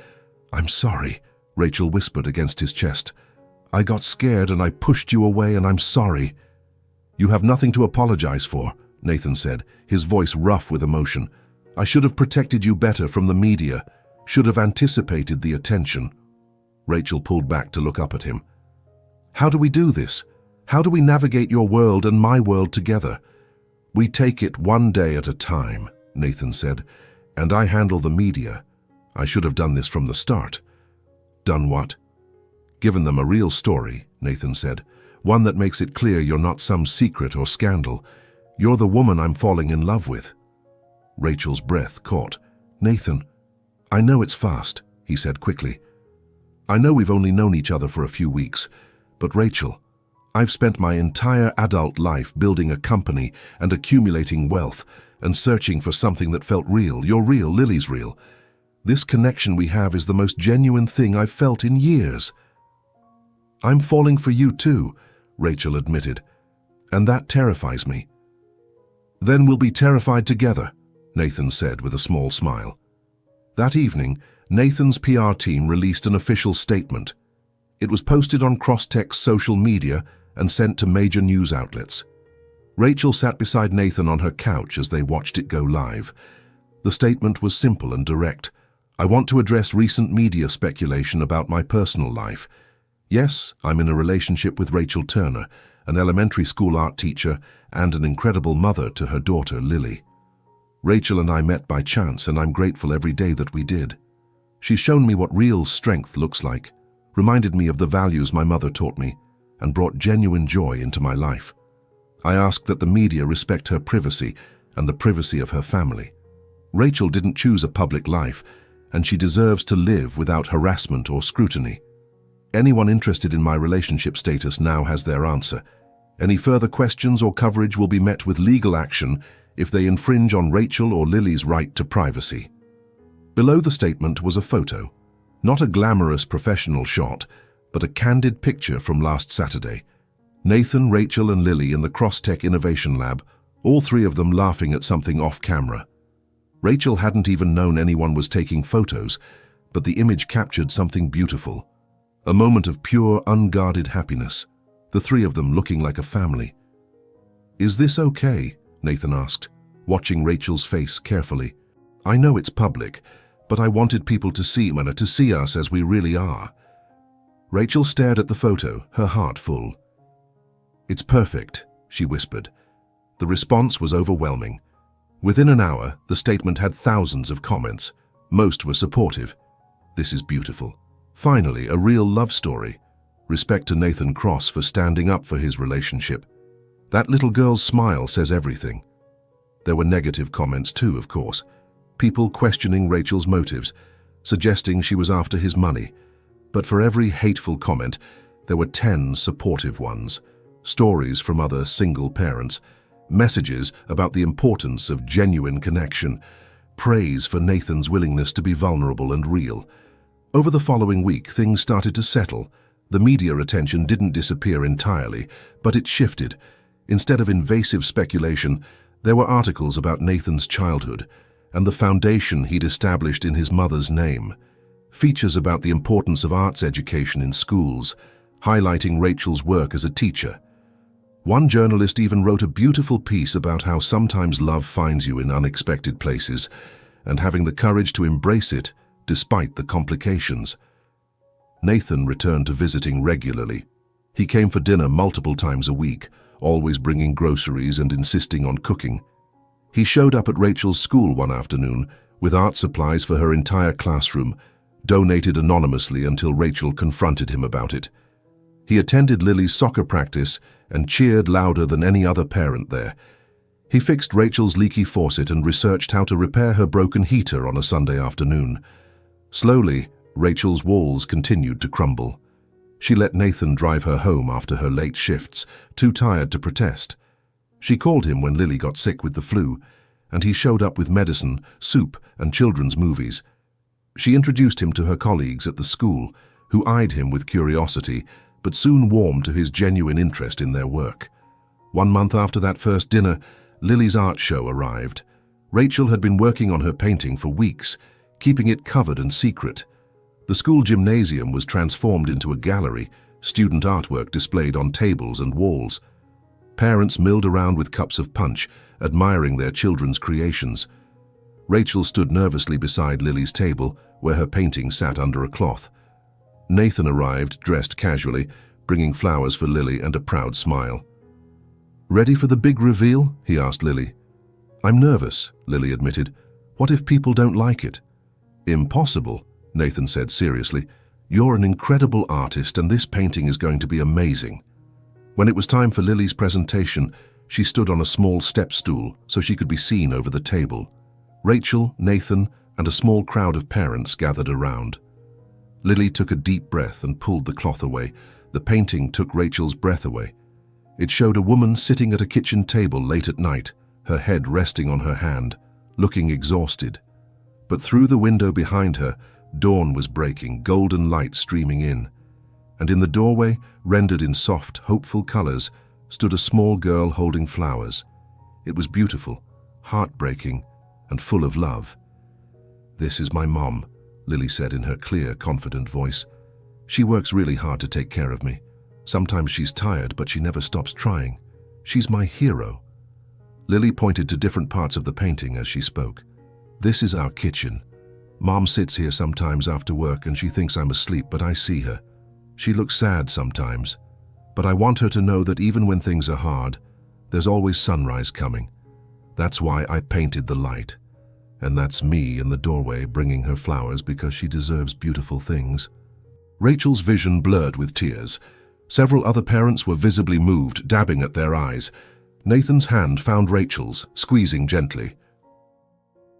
I'm sorry, Rachel whispered against his chest. I got scared and I pushed you away, and I'm sorry. You have nothing to apologize for, Nathan said, his voice rough with emotion. I should have protected you better from the media, should have anticipated the attention. Rachel pulled back to look up at him. How do we do this? How do we navigate your world and my world together? We take it one day at a time, Nathan said, and I handle the media. I should have done this from the start. Done what? Given them a real story, Nathan said, one that makes it clear you're not some secret or scandal. You're the woman I'm falling in love with. Rachel's breath caught. Nathan, I know it's fast, he said quickly. I know we've only known each other for a few weeks, but Rachel, I've spent my entire adult life building a company and accumulating wealth and searching for something that felt real. You're real, Lily's real. This connection we have is the most genuine thing I've felt in years. I'm falling for you too, Rachel admitted, and that terrifies me. Then we'll be terrified together, Nathan said with a small smile. That evening, Nathan's PR team released an official statement. It was posted on Crosstech's social media and sent to major news outlets. Rachel sat beside Nathan on her couch as they watched it go live. The statement was simple and direct. I want to address recent media speculation about my personal life. Yes, I'm in a relationship with Rachel Turner, an elementary school art teacher and an incredible mother to her daughter, Lily. Rachel and I met by chance, and I'm grateful every day that we did. She's shown me what real strength looks like, reminded me of the values my mother taught me, and brought genuine joy into my life. I ask that the media respect her privacy and the privacy of her family. Rachel didn't choose a public life, and she deserves to live without harassment or scrutiny. Anyone interested in my relationship status now has their answer. Any further questions or coverage will be met with legal action if they infringe on Rachel or Lily's right to privacy. Below the statement was a photo, not a glamorous professional shot, but a candid picture from last Saturday. Nathan, Rachel, and Lily in the Crosstech Innovation Lab, all three of them laughing at something off camera. Rachel hadn't even known anyone was taking photos, but the image captured something beautiful. A moment of pure, unguarded happiness, the three of them looking like a family. "Is this okay?" Nathan asked, watching Rachel's face carefully. "I know it's public, but I wanted people to see us as we really are." Rachel stared at the photo, her heart full. "It's perfect," she whispered. The response was overwhelming. Within an hour, the statement had thousands of comments. Most were supportive. "This is beautiful. Finally, a real love story. Respect to Nathan Cross for standing up for his relationship. That little girl's smile says everything." There were negative comments too, of course. People questioning Rachel's motives, suggesting she was after his money. But for every hateful comment, there were 10 supportive ones. Stories from other single parents, messages about the importance of genuine connection, praise for Nathan's willingness to be vulnerable and real. Over the following week, things started to settle. The media attention didn't disappear entirely, but it shifted. Instead of invasive speculation, there were articles about Nathan's childhood and the foundation he'd established in his mother's name. Features about the importance of arts education in schools, highlighting Rachel's work as a teacher. One journalist even wrote a beautiful piece about how sometimes love finds you in unexpected places, and having the courage to embrace it despite the complications. Nathan returned to visiting regularly. He came for dinner multiple times a week, always bringing groceries and insisting on cooking. He showed up at Rachel's school one afternoon with art supplies for her entire classroom, donated anonymously until Rachel confronted him about it. He attended Lily's soccer practice and cheered louder than any other parent there. He fixed Rachel's leaky faucet and researched how to repair her broken heater on a Sunday afternoon. Slowly, Rachel's walls continued to crumble. She let Nathan drive her home after her late shifts, too tired to protest. She called him when Lily got sick with the flu, and he showed up with medicine, soup, and children's movies. She introduced him to her colleagues at the school, who eyed him with curiosity, but soon warmed to his genuine interest in their work. 1 month after that first dinner, Lily's art show arrived. Rachel had been working on her painting for weeks, keeping it covered and secret. The school gymnasium was transformed into a gallery, student artwork displayed on tables and walls. Parents milled around with cups of punch, admiring their children's creations. Rachel stood nervously beside Lily's table, where her painting sat under a cloth. Nathan arrived, dressed casually, bringing flowers for Lily and a proud smile. "Ready for the big reveal?" he asked Lily. "I'm nervous," Lily admitted. "What if people don't like it?" "Impossible," Nathan said seriously. "You're an incredible artist, and this painting is going to be amazing." When it was time for Lily's presentation, she stood on a small step stool so she could be seen over the table. Rachel, Nathan, and a small crowd of parents gathered around. Lily took a deep breath and pulled the cloth away. The painting took Rachel's breath away. It showed a woman sitting at a kitchen table late at night, her head resting on her hand, looking exhausted. But through the window behind her, dawn was breaking, golden light streaming in. And in the doorway, rendered in soft, hopeful colors, stood a small girl holding flowers. It was beautiful, heartbreaking, and full of love. "This is my mom," Lily said in her clear, confident voice. "She works really hard to take care of me. Sometimes she's tired, but she never stops trying. She's my hero." Lily pointed to different parts of the painting as she spoke. "This is our kitchen. Mom sits here sometimes after work and she thinks I'm asleep, but I see her. She looks sad sometimes, but I want her to know that even when things are hard, there's always sunrise coming. That's why I painted the light. And that's me in the doorway bringing her flowers because she deserves beautiful things." Rachel's vision blurred with tears. Several other parents were visibly moved, dabbing at their eyes. Nathan's hand found Rachel's, squeezing gently.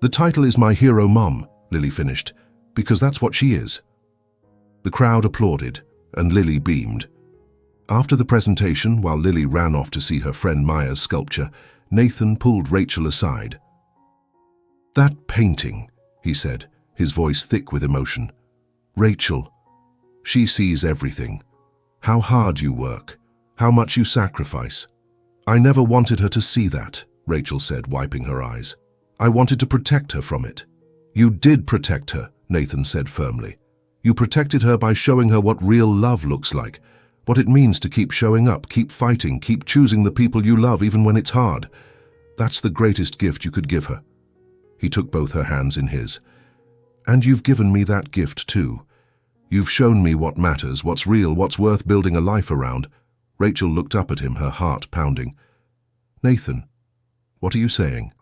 "The title is My Hero Mom," Lily finished, "because that's what she is." The crowd applauded, and Lily beamed. After the presentation, while Lily ran off to see her friend Maya's sculpture, Nathan pulled Rachel aside. "That painting," he said, his voice thick with emotion. "Rachel, she sees everything. How hard you work, how much you sacrifice. I never wanted her to see that," Rachel said, wiping her eyes. "I wanted to protect her from it." "You did protect her," Nathan said firmly. "You protected her by showing her what real love looks like, what it means to keep showing up, keep fighting, keep choosing the people you love even when it's hard. That's the greatest gift you could give her." He took both her hands in his. "And you've given me that gift too. You've shown me what matters, what's real, what's worth building a life around." Rachel looked up at him, her heart pounding. "Nathan, what are you saying?"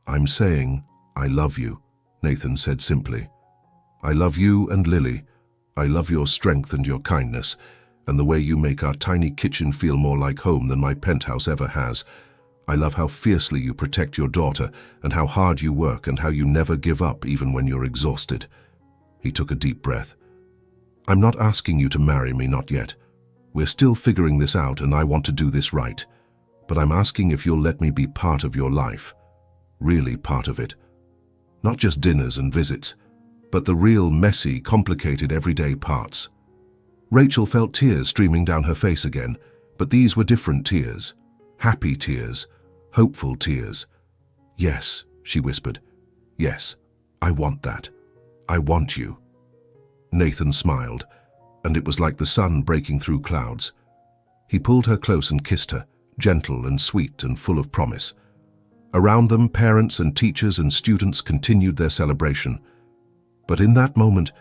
"I'm saying I love you," Nathan said simply. "I love you and Lily. I love your strength and your kindness, and the way you make our tiny kitchen feel more like home than my penthouse ever has. I love how fiercely you protect your daughter and how hard you work and how you never give up even when you're exhausted." He took a deep breath. "I'm not asking you to marry me, not yet. We're still figuring this out and I want to do this right. But I'm asking if you'll let me be part of your life. Really part of it. Not just dinners and visits, but the real messy, complicated everyday parts." Rachel felt tears streaming down her face again, but these were different tears. Happy tears, hopeful tears. "Yes," she whispered. "Yes, I want that. I want you." Nathan smiled, and it was like the sun breaking through clouds. He pulled her close and kissed her, gentle and sweet and full of promise. Around them, parents and teachers and students continued their celebration. But in that moment,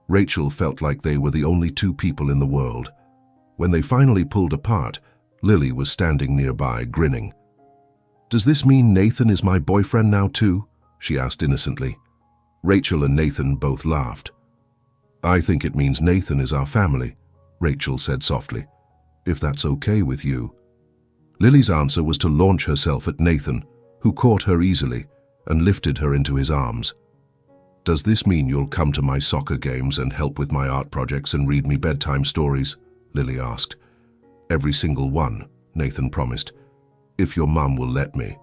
Rachel felt like they were the only two people in the world. When they finally pulled apart, Lily was standing nearby, grinning. "Does this mean Nathan is my boyfriend now too?" she asked innocently. Rachel and Nathan both laughed. "I think it means Nathan is our family," Rachel said softly. "If that's okay with you." Lily's answer was to launch herself at Nathan, who caught her easily and lifted her into his arms. "Does this mean you'll come to my soccer games and help with my art projects and read me bedtime stories?" Lily asked. "Every single one," Nathan promised, "if your mum will let me."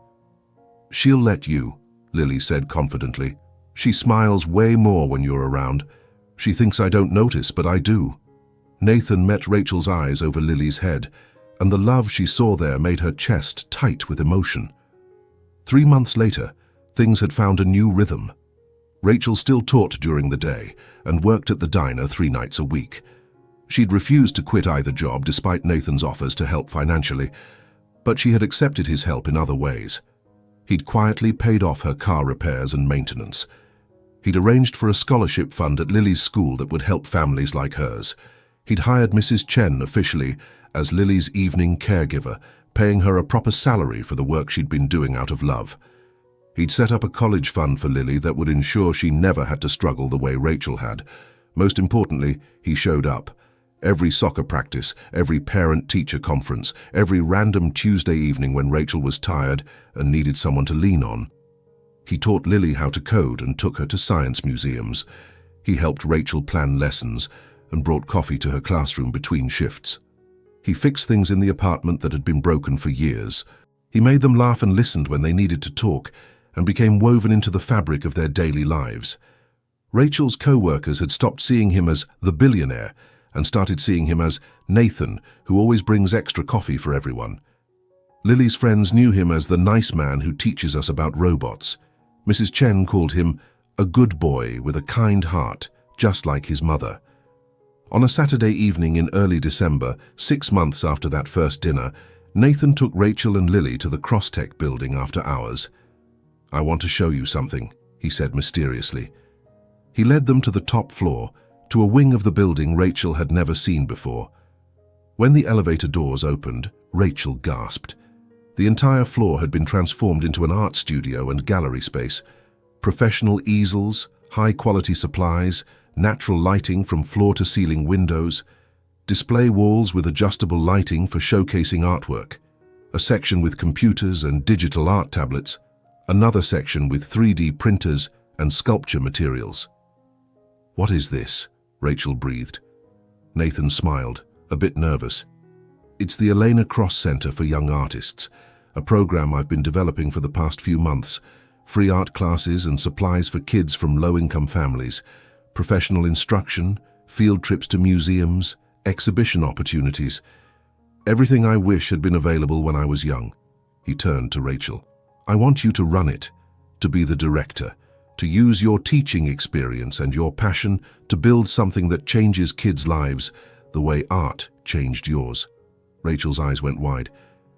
"She'll let you," Lily said confidently. "She smiles way more when you're around. She thinks I don't notice, but I do." Nathan met Rachel's eyes over Lily's head, and the love she saw there made her chest tight with emotion. 3 months later, things had found a new rhythm. Rachel still taught during the day and worked at the diner 3 nights a week. She'd refused to quit either job despite Nathan's offers to help financially, but she had accepted his help in other ways. He'd quietly paid off her car repairs and maintenance. He'd arranged for a scholarship fund at Lily's school that would help families like hers. He'd hired Mrs. Chen officially as Lily's evening caregiver, paying her a proper salary for the work she'd been doing out of love. He'd set up a college fund for Lily that would ensure she never had to struggle the way Rachel had. Most importantly, he showed up. Every soccer practice, every parent-teacher conference, every random Tuesday evening when Rachel was tired and needed someone to lean on. He taught Lily how to code and took her to science museums. He helped Rachel plan lessons and brought coffee to her classroom between shifts. He fixed things in the apartment that had been broken for years. He made them laugh and listened when they needed to talk, and became woven into the fabric of their daily lives. Rachel's co-workers had stopped seeing him as the billionaire and started seeing him as Nathan, who always brings extra coffee for everyone. Lily's friends knew him as the nice man who teaches us about robots. Mrs. Chen called him a good boy with a kind heart, just like his mother. On a Saturday evening in early December, 6 months after that first dinner, Nathan took Rachel and Lily to the Crosstech building after hours. "I want to show you something," he said mysteriously. He led them to the top floor, to a wing of the building Rachel had never seen before. When the elevator doors opened, Rachel gasped. The entire floor had been transformed into an art studio and gallery space. Professional easels, high-quality supplies, natural lighting from floor-to-ceiling windows, display walls with adjustable lighting for showcasing artwork, a section with computers and digital art tablets, another section with 3D printers and sculpture materials. "What is this?" Rachel breathed. Nathan smiled, a bit nervous. "It's the Elena Cross Center for Young Artists, a program I've been developing for the past few months. Free art classes and supplies for kids from low-income families, professional instruction, field trips to museums, exhibition opportunities. Everything I wish had been available when I was young." He turned to Rachel. "I want you to run it, to be the director, to use your teaching experience and your passion to build something that changes kids' lives the way art changed yours." Rachel's eyes went wide.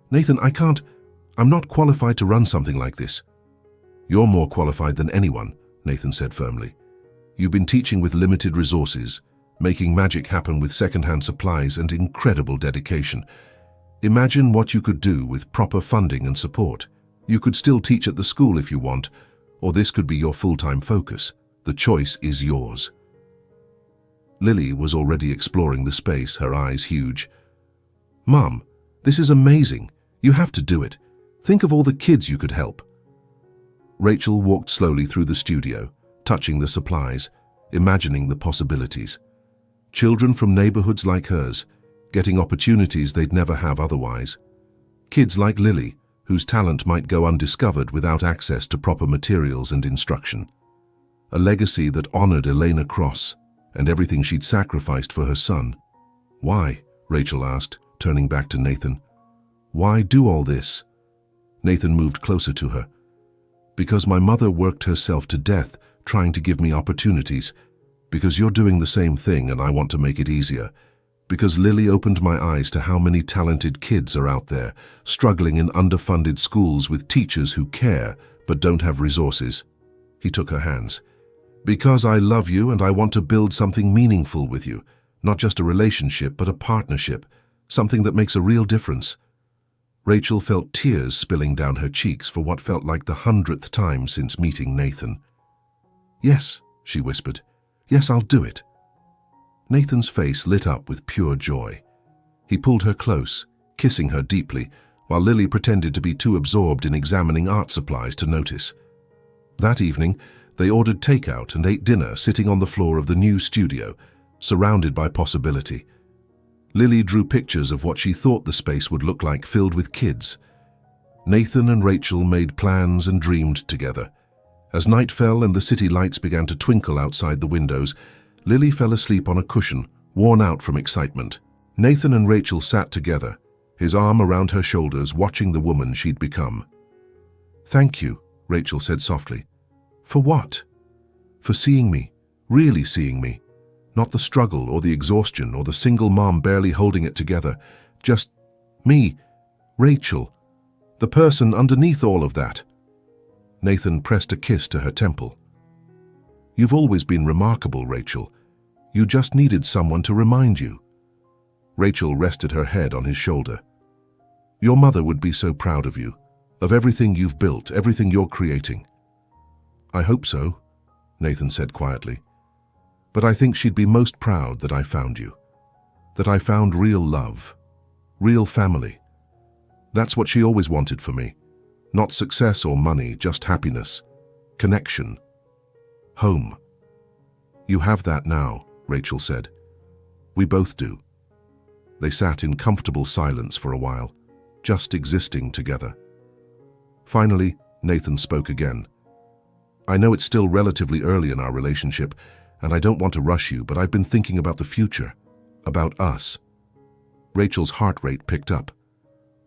"Nathan, I'm not qualified to run something like this." "You're more qualified than anyone," Nathan said firmly. "You've been teaching with limited resources, making magic happen with second-hand supplies and incredible dedication. Imagine what you could do with proper funding and support. You could still teach at the school if you want, or this could be your full-time focus. The choice is yours." Lily was already exploring the space, her eyes huge. "Mom, this is amazing. You have to do it. Think of all the kids you could help." Rachel walked slowly through the studio, touching the supplies, imagining the possibilities. Children from neighborhoods like hers, getting opportunities they'd never have otherwise. Kids like Lily, whose talent might go undiscovered without access to proper materials and instruction. A legacy that honored Elena Cross and everything she'd sacrificed for her son. "Why?" Rachel asked, turning back to Nathan. "Why do all this?" Nathan moved closer to her. "Because my mother worked herself to death trying to give me opportunities. Because you're doing the same thing and I want to make it easier. Because Lily opened my eyes to how many talented kids are out there, struggling in underfunded schools with teachers who care but don't have resources." He took her hands. "Because I love you and I want to build something meaningful with you, not just a relationship but a partnership, something that makes a real difference." Rachel felt tears spilling down her cheeks for what felt like the 100th time since meeting Nathan. "Yes," she whispered. "Yes, I'll do it." Nathan's face lit up with pure joy. He pulled her close, kissing her deeply, while Lily pretended to be too absorbed in examining art supplies to notice. That evening, they ordered takeout and ate dinner sitting on the floor of the new studio, surrounded by possibility. Lily drew pictures of what she thought the space would look like filled with kids. Nathan and Rachel made plans and dreamed together. As night fell and the city lights began to twinkle outside the windows, Lily fell asleep on a cushion, worn out from excitement. Nathan and Rachel sat together, his arm around her shoulders, watching the woman she'd become. "Thank you," Rachel said softly. "For what?" "For seeing me, really seeing me. Not the struggle or the exhaustion or the single mom barely holding it together. Just me, Rachel, the person underneath all of that." Nathan pressed a kiss to her temple. "You've always been remarkable, Rachel. You just needed someone to remind you." Rachel rested her head on his shoulder. "Your mother would be so proud of you, of everything you've built, everything you're creating." "I hope so," Nathan said quietly. "But I think she'd be most proud that I found you. That I found real love, real family. That's what she always wanted for me. Not success or money, just happiness, connection, home." "You have that now," Rachel said. "We both do." They sat in comfortable silence for a while, just existing together. Finally, Nathan spoke again. "I know it's still relatively early in our relationship, and I don't want to rush you, but I've been thinking about the future, about us." Rachel's heart rate picked up.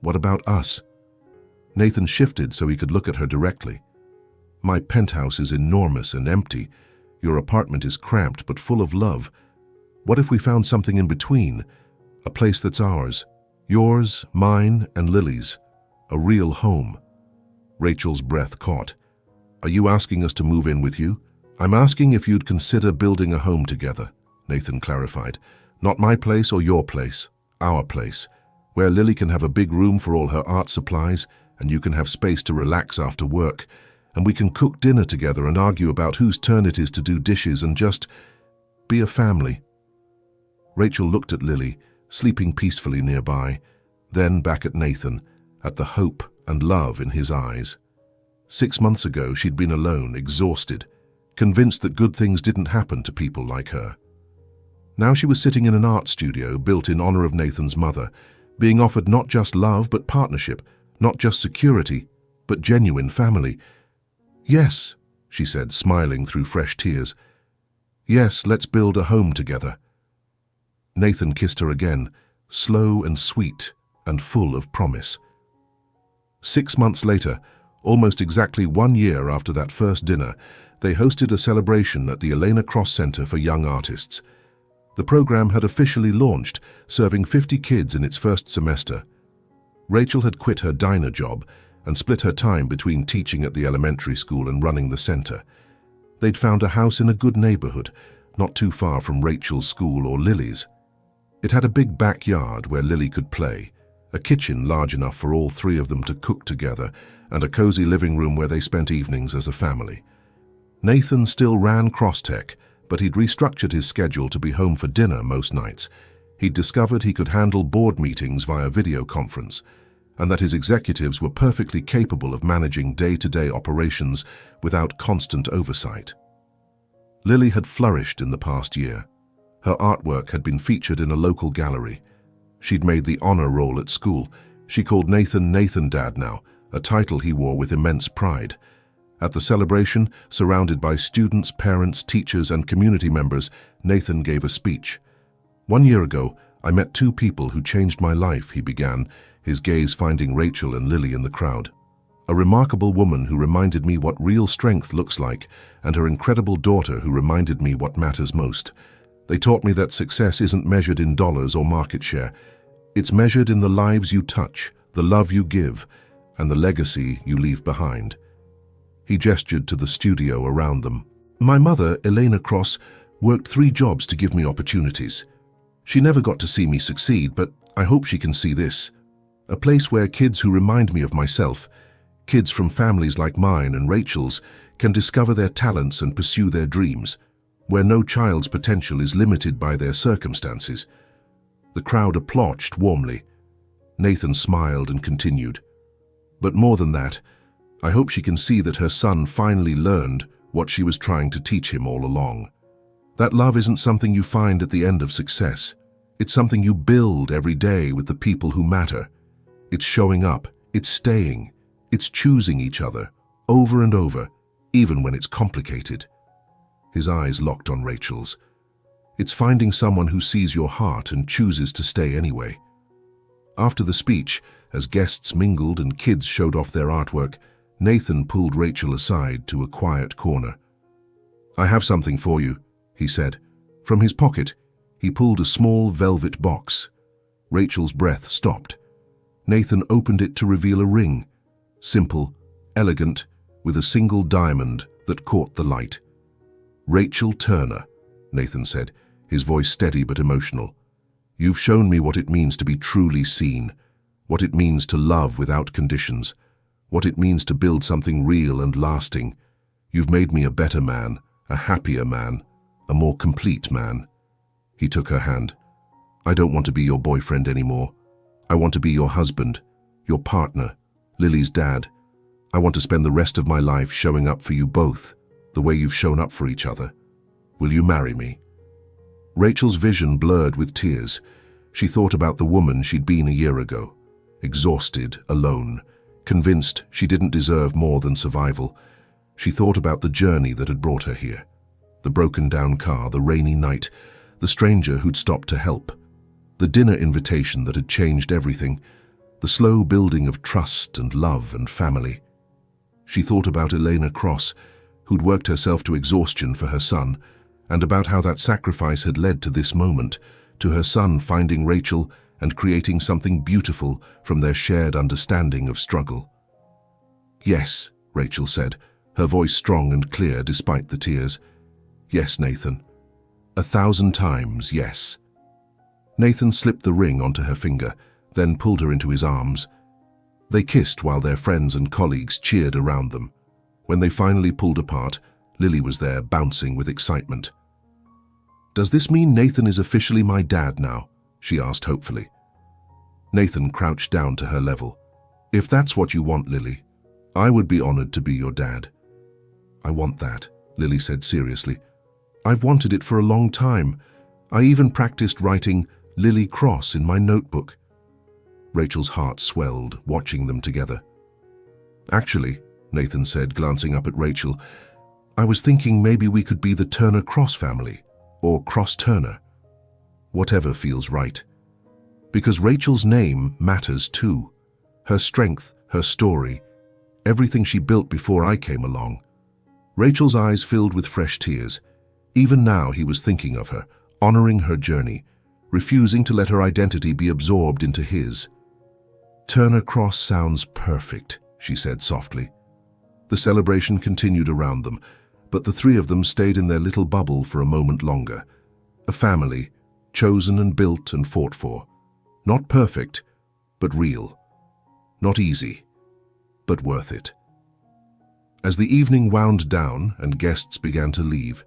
"What about us?" Nathan shifted so he could look at her directly. "My penthouse is enormous and empty. Your apartment is cramped but full of love. What if we found something in between? A place that's ours, yours, mine, and Lily's. A real home." Rachel's breath caught. "Are you asking us to move in with you?" "I'm asking if you'd consider building a home together. Nathan clarified. "Not my place or your place, our place, where Lily can have a big room for all her art supplies, and you can have space to relax after work, and we can cook dinner together and argue about whose turn it is to do dishes and just be a family." Rachel looked at Lily, sleeping peacefully nearby, then back at Nathan, at the hope and love in his eyes. 6 months ago, she'd been alone, exhausted, convinced that good things didn't happen to people like her. Now she was sitting in an art studio built in honor of Nathan's mother, being offered not just love but partnership, not just security, but genuine family. "Yes," she said, smiling through fresh tears. "Yes, let's build a home together." Nathan kissed her again, slow and sweet and full of promise. 6 months later, almost exactly 1 year after that first dinner, they hosted a celebration at the Elena Cross Center for Young Artists. The program had officially launched, serving 50 kids in its first semester. Rachel had quit her diner job and split her time between teaching at the elementary school and running the center. They'd found a house in a good neighborhood, not too far from Rachel's school or Lily's. It had a big backyard where Lily could play, a kitchen large enough for all 3 of them to cook together, and a cozy living room where they spent evenings as a family. Nathan still ran Crosstech, but he'd restructured his schedule to be home for dinner most nights. He'd discovered he could handle board meetings via video conference, and that his executives were perfectly capable of managing day-to-day operations without constant oversight. Lily had flourished in the past year. Her artwork had been featured in a local gallery. She'd made the honor roll at school. She called Nathan Nathan Dad now, a title he wore with immense pride. At the celebration, surrounded by students, parents, teachers, and community members, Nathan gave a speech. "1 year ago, I met 2 people who changed my life," he began, his gaze finding Rachel and Lily in the crowd. "A remarkable woman who reminded me what real strength looks like, and her incredible daughter who reminded me what matters most. They taught me that success isn't measured in dollars or market share. It's measured in the lives you touch, the love you give, and the legacy you leave behind." He gestured to the studio around them. "My mother, Elena Cross, worked 3 jobs to give me opportunities. She never got to see me succeed, but I hope she can see this. A place where kids who remind me of myself, kids from families like mine and Rachel's, can discover their talents and pursue their dreams, where no child's potential is limited by their circumstances." The crowd applauded warmly. Nathan smiled and continued. "But more than that, I hope she can see that her son finally learned what she was trying to teach him all along. That love isn't something you find at the end of success. It's something you build every day with the people who matter. It's showing up, it's staying, it's choosing each other, over and over, even when it's complicated." His eyes locked on Rachel's. "It's finding someone who sees your heart and chooses to stay anyway." After the speech, as guests mingled and kids showed off their artwork, Nathan pulled Rachel aside to a quiet corner. "I have something for you," he said. From his pocket, he pulled a small velvet box. Rachel's breath stopped. Nathan opened it to reveal a ring, simple, elegant, with a single diamond that caught the light. "Rachel Turner," Nathan said, his voice steady but emotional. "You've shown me what it means to be truly seen, what it means to love without conditions, what it means to build something real and lasting. You've made me a better man, a happier man, a more complete man." He took her hand. "I don't want to be your boyfriend anymore. I want to be your husband, your partner, Lily's dad. I want to spend the rest of my life showing up for you both, the way you've shown up for each other. Will you marry me?" Rachel's vision blurred with tears. She thought about the woman she'd been a year ago, exhausted, alone, convinced she didn't deserve more than survival. She thought about the journey that had brought her here, the broken-down car, the rainy night, the stranger who'd stopped to help, the dinner invitation that had changed everything, the slow building of trust and love and family. She thought about Elena Cross, who'd worked herself to exhaustion for her son, and about how that sacrifice had led to this moment, to her son finding Rachel and creating something beautiful from their shared understanding of struggle. "Yes," Rachel said, her voice strong and clear despite the tears. "Yes, Nathan. 1,000 times, yes. Nathan slipped the ring onto her finger, then pulled her into his arms. They kissed while their friends and colleagues cheered around them. When they finally pulled apart, Lily was there, bouncing with excitement. "Does this mean Nathan is officially my dad now?" she asked hopefully. Nathan crouched down to her level. "If that's what you want, Lily, I would be honored to be your dad." "I want that," Lily said seriously. "I've wanted it for a long time. I even practiced writing Lily Cross in my notebook." Rachel's heart swelled, watching them together. "Actually," Nathan said, glancing up at Rachel, "I was thinking maybe we could be the Turner Cross family, or Cross-Turner. Whatever feels right. Because Rachel's name matters too. Her strength, her story, everything she built before I came along." Rachel's eyes filled with fresh tears. Even now he was thinking of her, honoring her journey, refusing to let her identity be absorbed into his. "Turner Cross sounds perfect," she said softly. The celebration continued around them, but the three of them stayed in their little bubble for a moment longer. A family, chosen and built and fought for. Not perfect, but real. Not easy, but worth it. As the evening wound down and guests began to leave,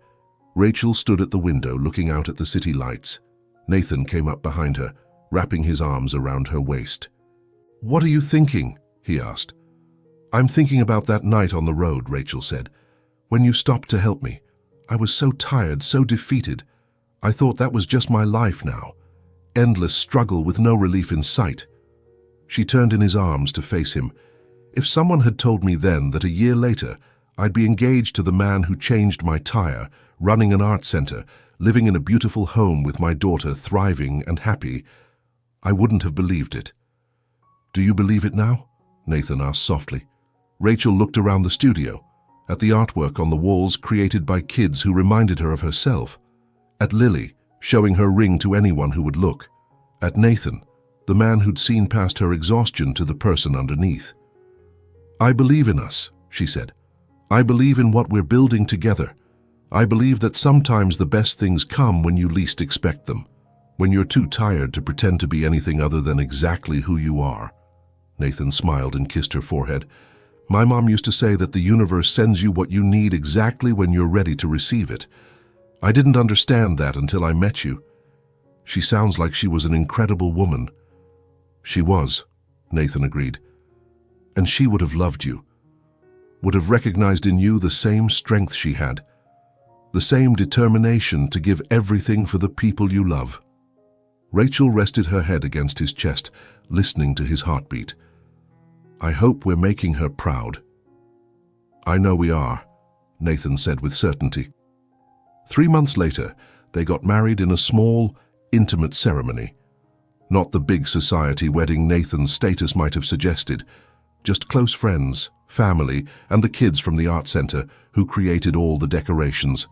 Rachel stood at the window looking out at the city lights. Nathan came up behind her, wrapping his arms around her waist. "What are you thinking?" he asked. "I'm thinking about that night on the road," Rachel said. "When you stopped to help me. I was so tired, so defeated. I thought that was just my life now. Endless struggle with no relief in sight." She turned in his arms to face him. "If someone had told me then that a year later I'd be engaged to the man who changed my tire, running an art center, living in a beautiful home with my daughter, thriving and happy, I wouldn't have believed it." "Do you believe it now?" Nathan asked softly. Rachel looked around the studio, at the artwork on the walls created by kids who reminded her of herself, at Lily, showing her ring to anyone who would look, at Nathan, the man who'd seen past her exhaustion to the person underneath. "I believe in us," she said. "I believe in what we're building together. I believe that sometimes the best things come when you least expect them, when you're too tired to pretend to be anything other than exactly who you are." Nathan smiled and kissed her forehead. "My mom used to say that the universe sends you what you need exactly when you're ready to receive it. I didn't understand that until I met you. She sounds like she was an incredible woman." "She was," Nathan agreed. "And she would have loved you, would have recognized in you the same strength she had, the same determination to give everything for the people you love." Rachel rested her head against his chest, listening to his heartbeat. "I hope we're making her proud." "I know we are," Nathan said with certainty. 3 months later, they got married in a small, intimate ceremony. Not the big society wedding Nathan's status might have suggested, just close friends, family, and the kids from the art center who created all the decorations.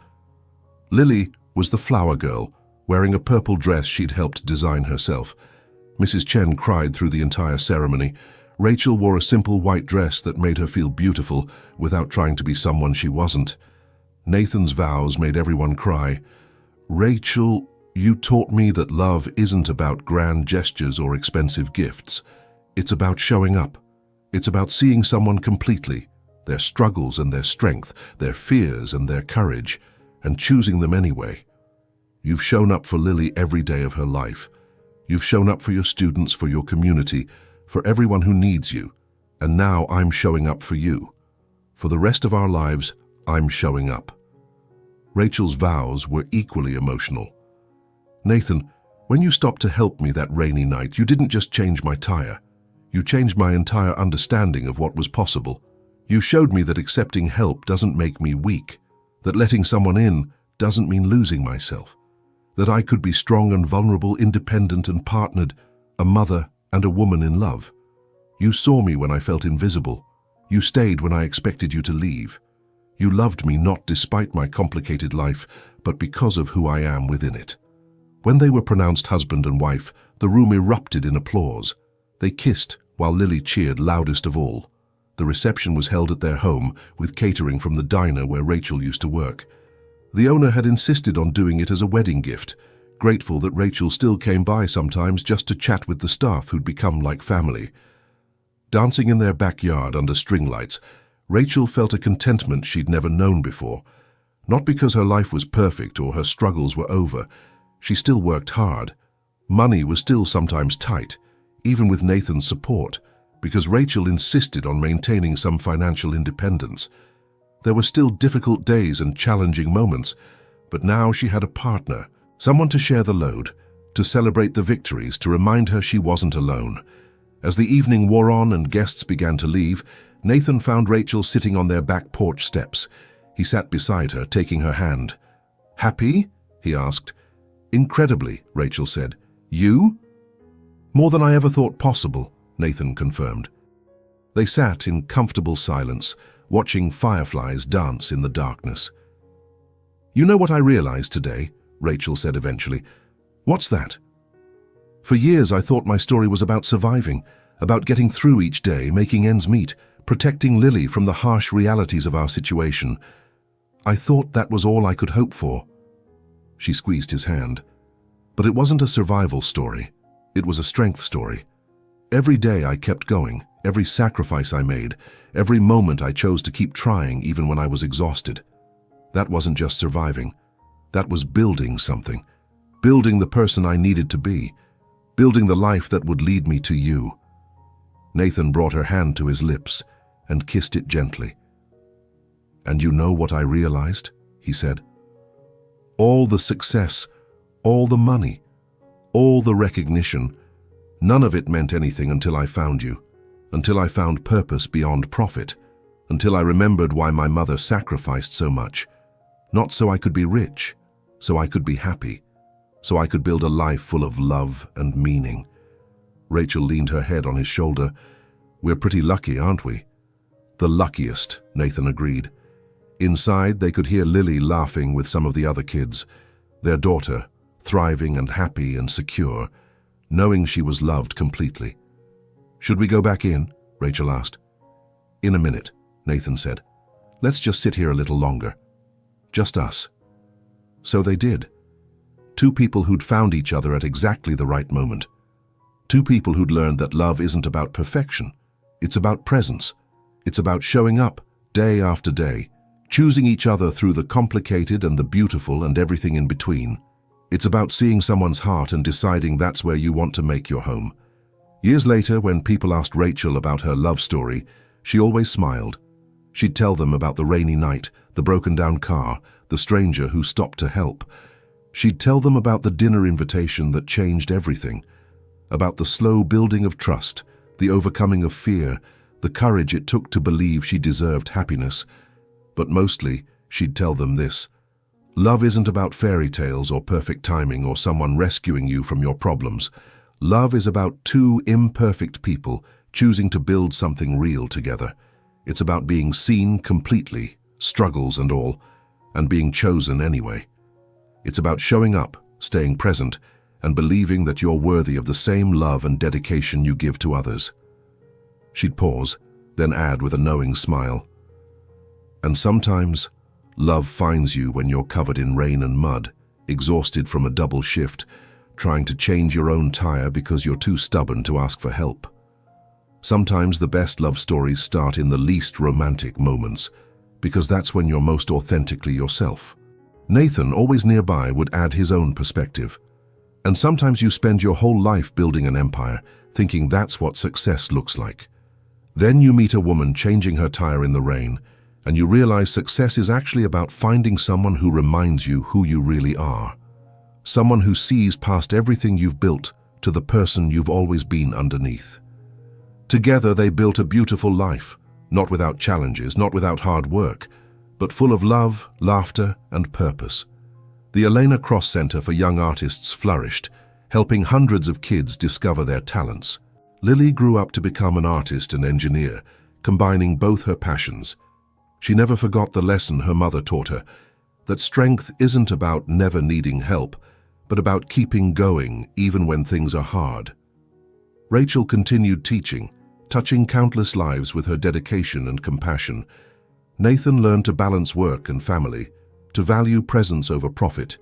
Lily was the flower girl, wearing a purple dress she'd helped design herself. Mrs. Chen cried through the entire ceremony. Rachel wore a simple white dress that made her feel beautiful without trying to be someone she wasn't. Nathan's vows made everyone cry. "Rachel, you taught me that love isn't about grand gestures or expensive gifts. It's about showing up. It's about seeing someone completely, their struggles and their strength, their fears and their courage, and choosing them anyway. You've shown up for Lily every day of her life. You've shown up for your students, for your community, for everyone who needs you. And now I'm showing up for you. For the rest of our lives, I'm showing up." Rachel's vows were equally emotional. "Nathan, when you stopped to help me that rainy night, you didn't just change my tire. You changed my entire understanding of what was possible. You showed me that accepting help doesn't make me weak, that letting someone in doesn't mean losing myself, that I could be strong and vulnerable, independent and partnered, a mother and a woman in love. You saw me when I felt invisible. You stayed when I expected you to leave. You loved me not despite my complicated life, but because of who I am within it." When they were pronounced husband and wife, the room erupted in applause. They kissed while Lily cheered loudest of all. The reception was held at their home, with catering from the diner where Rachel used to work. The owner had insisted on doing it as a wedding gift, grateful that Rachel still came by sometimes just to chat with the staff who'd become like family. Dancing in their backyard under string lights, Rachel felt a contentment she'd never known before. Not because her life was perfect or her struggles were over. She still worked hard. Money was still sometimes tight, even with Nathan's support, because Rachel insisted on maintaining some financial independence. There were still difficult days and challenging moments, but now she had a partner, someone to share the load, to celebrate the victories, to remind her she wasn't alone. As the evening wore on and guests began to leave, Nathan found Rachel sitting on their back porch steps. He sat beside her, taking her hand. "Happy?" he asked. "Incredibly," Rachel said. "You?" "More than I ever thought possible," Nathan confirmed. They sat in comfortable silence, watching fireflies dance in the darkness. "You know what I realized today?" Rachel said eventually. "What's that?" "For years I thought my story was about surviving, about getting through each day, making ends meet, protecting Lily from the harsh realities of our situation. I thought that was all I could hope for." She squeezed his hand. "But it wasn't a survival story. It was a strength story. Every day I kept going, every sacrifice I made, every moment I chose to keep trying even when I was exhausted. That wasn't just surviving. That was building something. Building the person I needed to be. Building the life that would lead me to you." Nathan brought her hand to his lips and kissed it gently. "And you know what I realized?" he said. "All the success, all the money, all the recognition, none of it meant anything until I found you, until I found purpose beyond profit, until I remembered why my mother sacrificed so much. Not so I could be rich, so I could be happy, so I could build a life full of love and meaning." Rachel leaned her head on his shoulder. "We're pretty lucky, aren't we?" "The luckiest," Nathan agreed. Inside, they could hear Lily laughing with some of the other kids, their daughter, thriving and happy and secure, knowing she was loved completely. "Should we go back in?" Rachel asked. "In a minute," Nathan said. "Let's just sit here a little longer. Just us." So they did. Two people who'd found each other at exactly the right moment. Two people who'd learned that love isn't about perfection. It's about presence. It's about showing up, day after day, choosing each other through the complicated and the beautiful and everything in between. It's about seeing someone's heart and deciding that's where you want to make your home. Years later, when people asked Rachel about her love story, she always smiled. She'd tell them about the rainy night, the broken-down car, the stranger who stopped to help. She'd tell them about the dinner invitation that changed everything, about the slow building of trust, the overcoming of fear, the courage it took to believe she deserved happiness. But mostly, she'd tell them this: love isn't about fairy tales or perfect timing or someone rescuing you from your problems. Love is about two imperfect people choosing to build something real together. It's about being seen completely, struggles and all, and being chosen anyway. It's about showing up, staying present, and believing that you're worthy of the same love and dedication you give to others. She'd pause, then add with a knowing smile, "And sometimes, love finds you when you're covered in rain and mud, exhausted from a double shift, trying to change your own tire because you're too stubborn to ask for help. Sometimes the best love stories start in the least romantic moments, because that's when you're most authentically yourself." Nathan, always nearby, would add his own perspective. "And sometimes you spend your whole life building an empire, thinking that's what success looks like. Then you meet a woman changing her tire in the rain, and you realize success is actually about finding someone who reminds you who you really are. Someone who sees past everything you've built to the person you've always been underneath." Together they built a beautiful life, not without challenges, not without hard work, but full of love, laughter, and purpose. The Elena Cross Center for Young Artists flourished, helping hundreds of kids discover their talents. Lily grew up to become an artist and engineer, combining both her passions. She never forgot the lesson her mother taught her, that strength isn't about never needing help, but about keeping going even when things are hard. Rachel continued teaching, touching countless lives with her dedication and compassion. Nathan learned to balance work and family, to value presence over profit,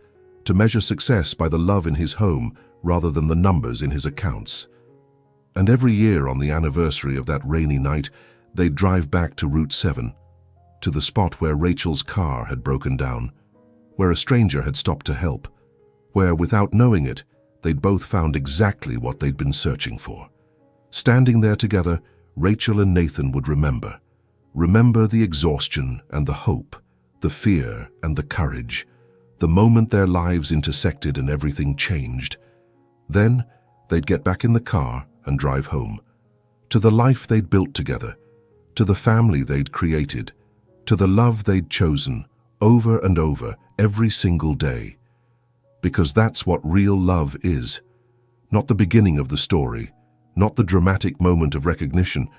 to measure success by the love in his home rather than the numbers in his accounts. And every year on the anniversary of that rainy night, they'd drive back to Route 7, to the spot where Rachel's car had broken down, where a stranger had stopped to help, where, without knowing it, they'd both found exactly what they'd been searching for. Standing there together, Rachel and Nathan would remember the exhaustion and the hope, the fear and the courage, the moment their lives intersected and everything changed. Then they'd get back in the car and drive home, to the life they'd built together, to the family they'd created, to the love they'd chosen over and over every single day. Because that's what real love is. Not the beginning of the story, not the dramatic moment of recognition,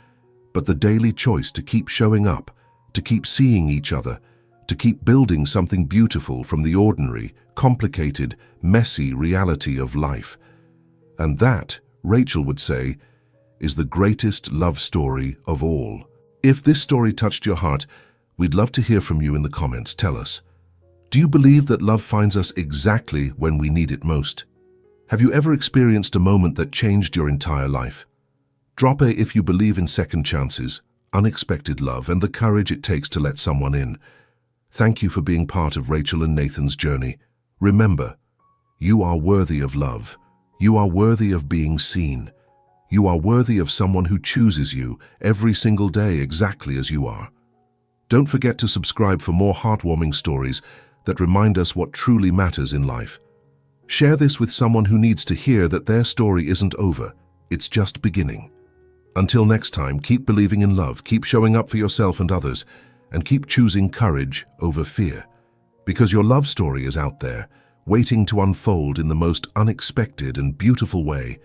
but the daily choice to keep showing up, to keep seeing each other, to keep building something beautiful from the ordinary, complicated, messy reality of life. And that, Rachel would say, is the greatest love story of all. If this story touched your heart, we'd love to hear from you in the comments. Tell us, do you believe that love finds us exactly when we need it most? Have you ever experienced a moment that changed your entire life? Drop a if you believe in second chances, unexpected love, and the courage it takes to let someone in. Thank you for being part of Rachel and Nathan's journey. Remember, you are worthy of love. You are worthy of being seen. You are worthy of someone who chooses you every single day exactly as you are. Don't forget to subscribe for more heartwarming stories that remind us what truly matters in life. Share this with someone who needs to hear that their story isn't over, it's just beginning. Until next time, keep believing in love, keep showing up for yourself and others, and keep choosing courage over fear. Because your love story is out there, waiting to unfold in the most unexpected and beautiful way.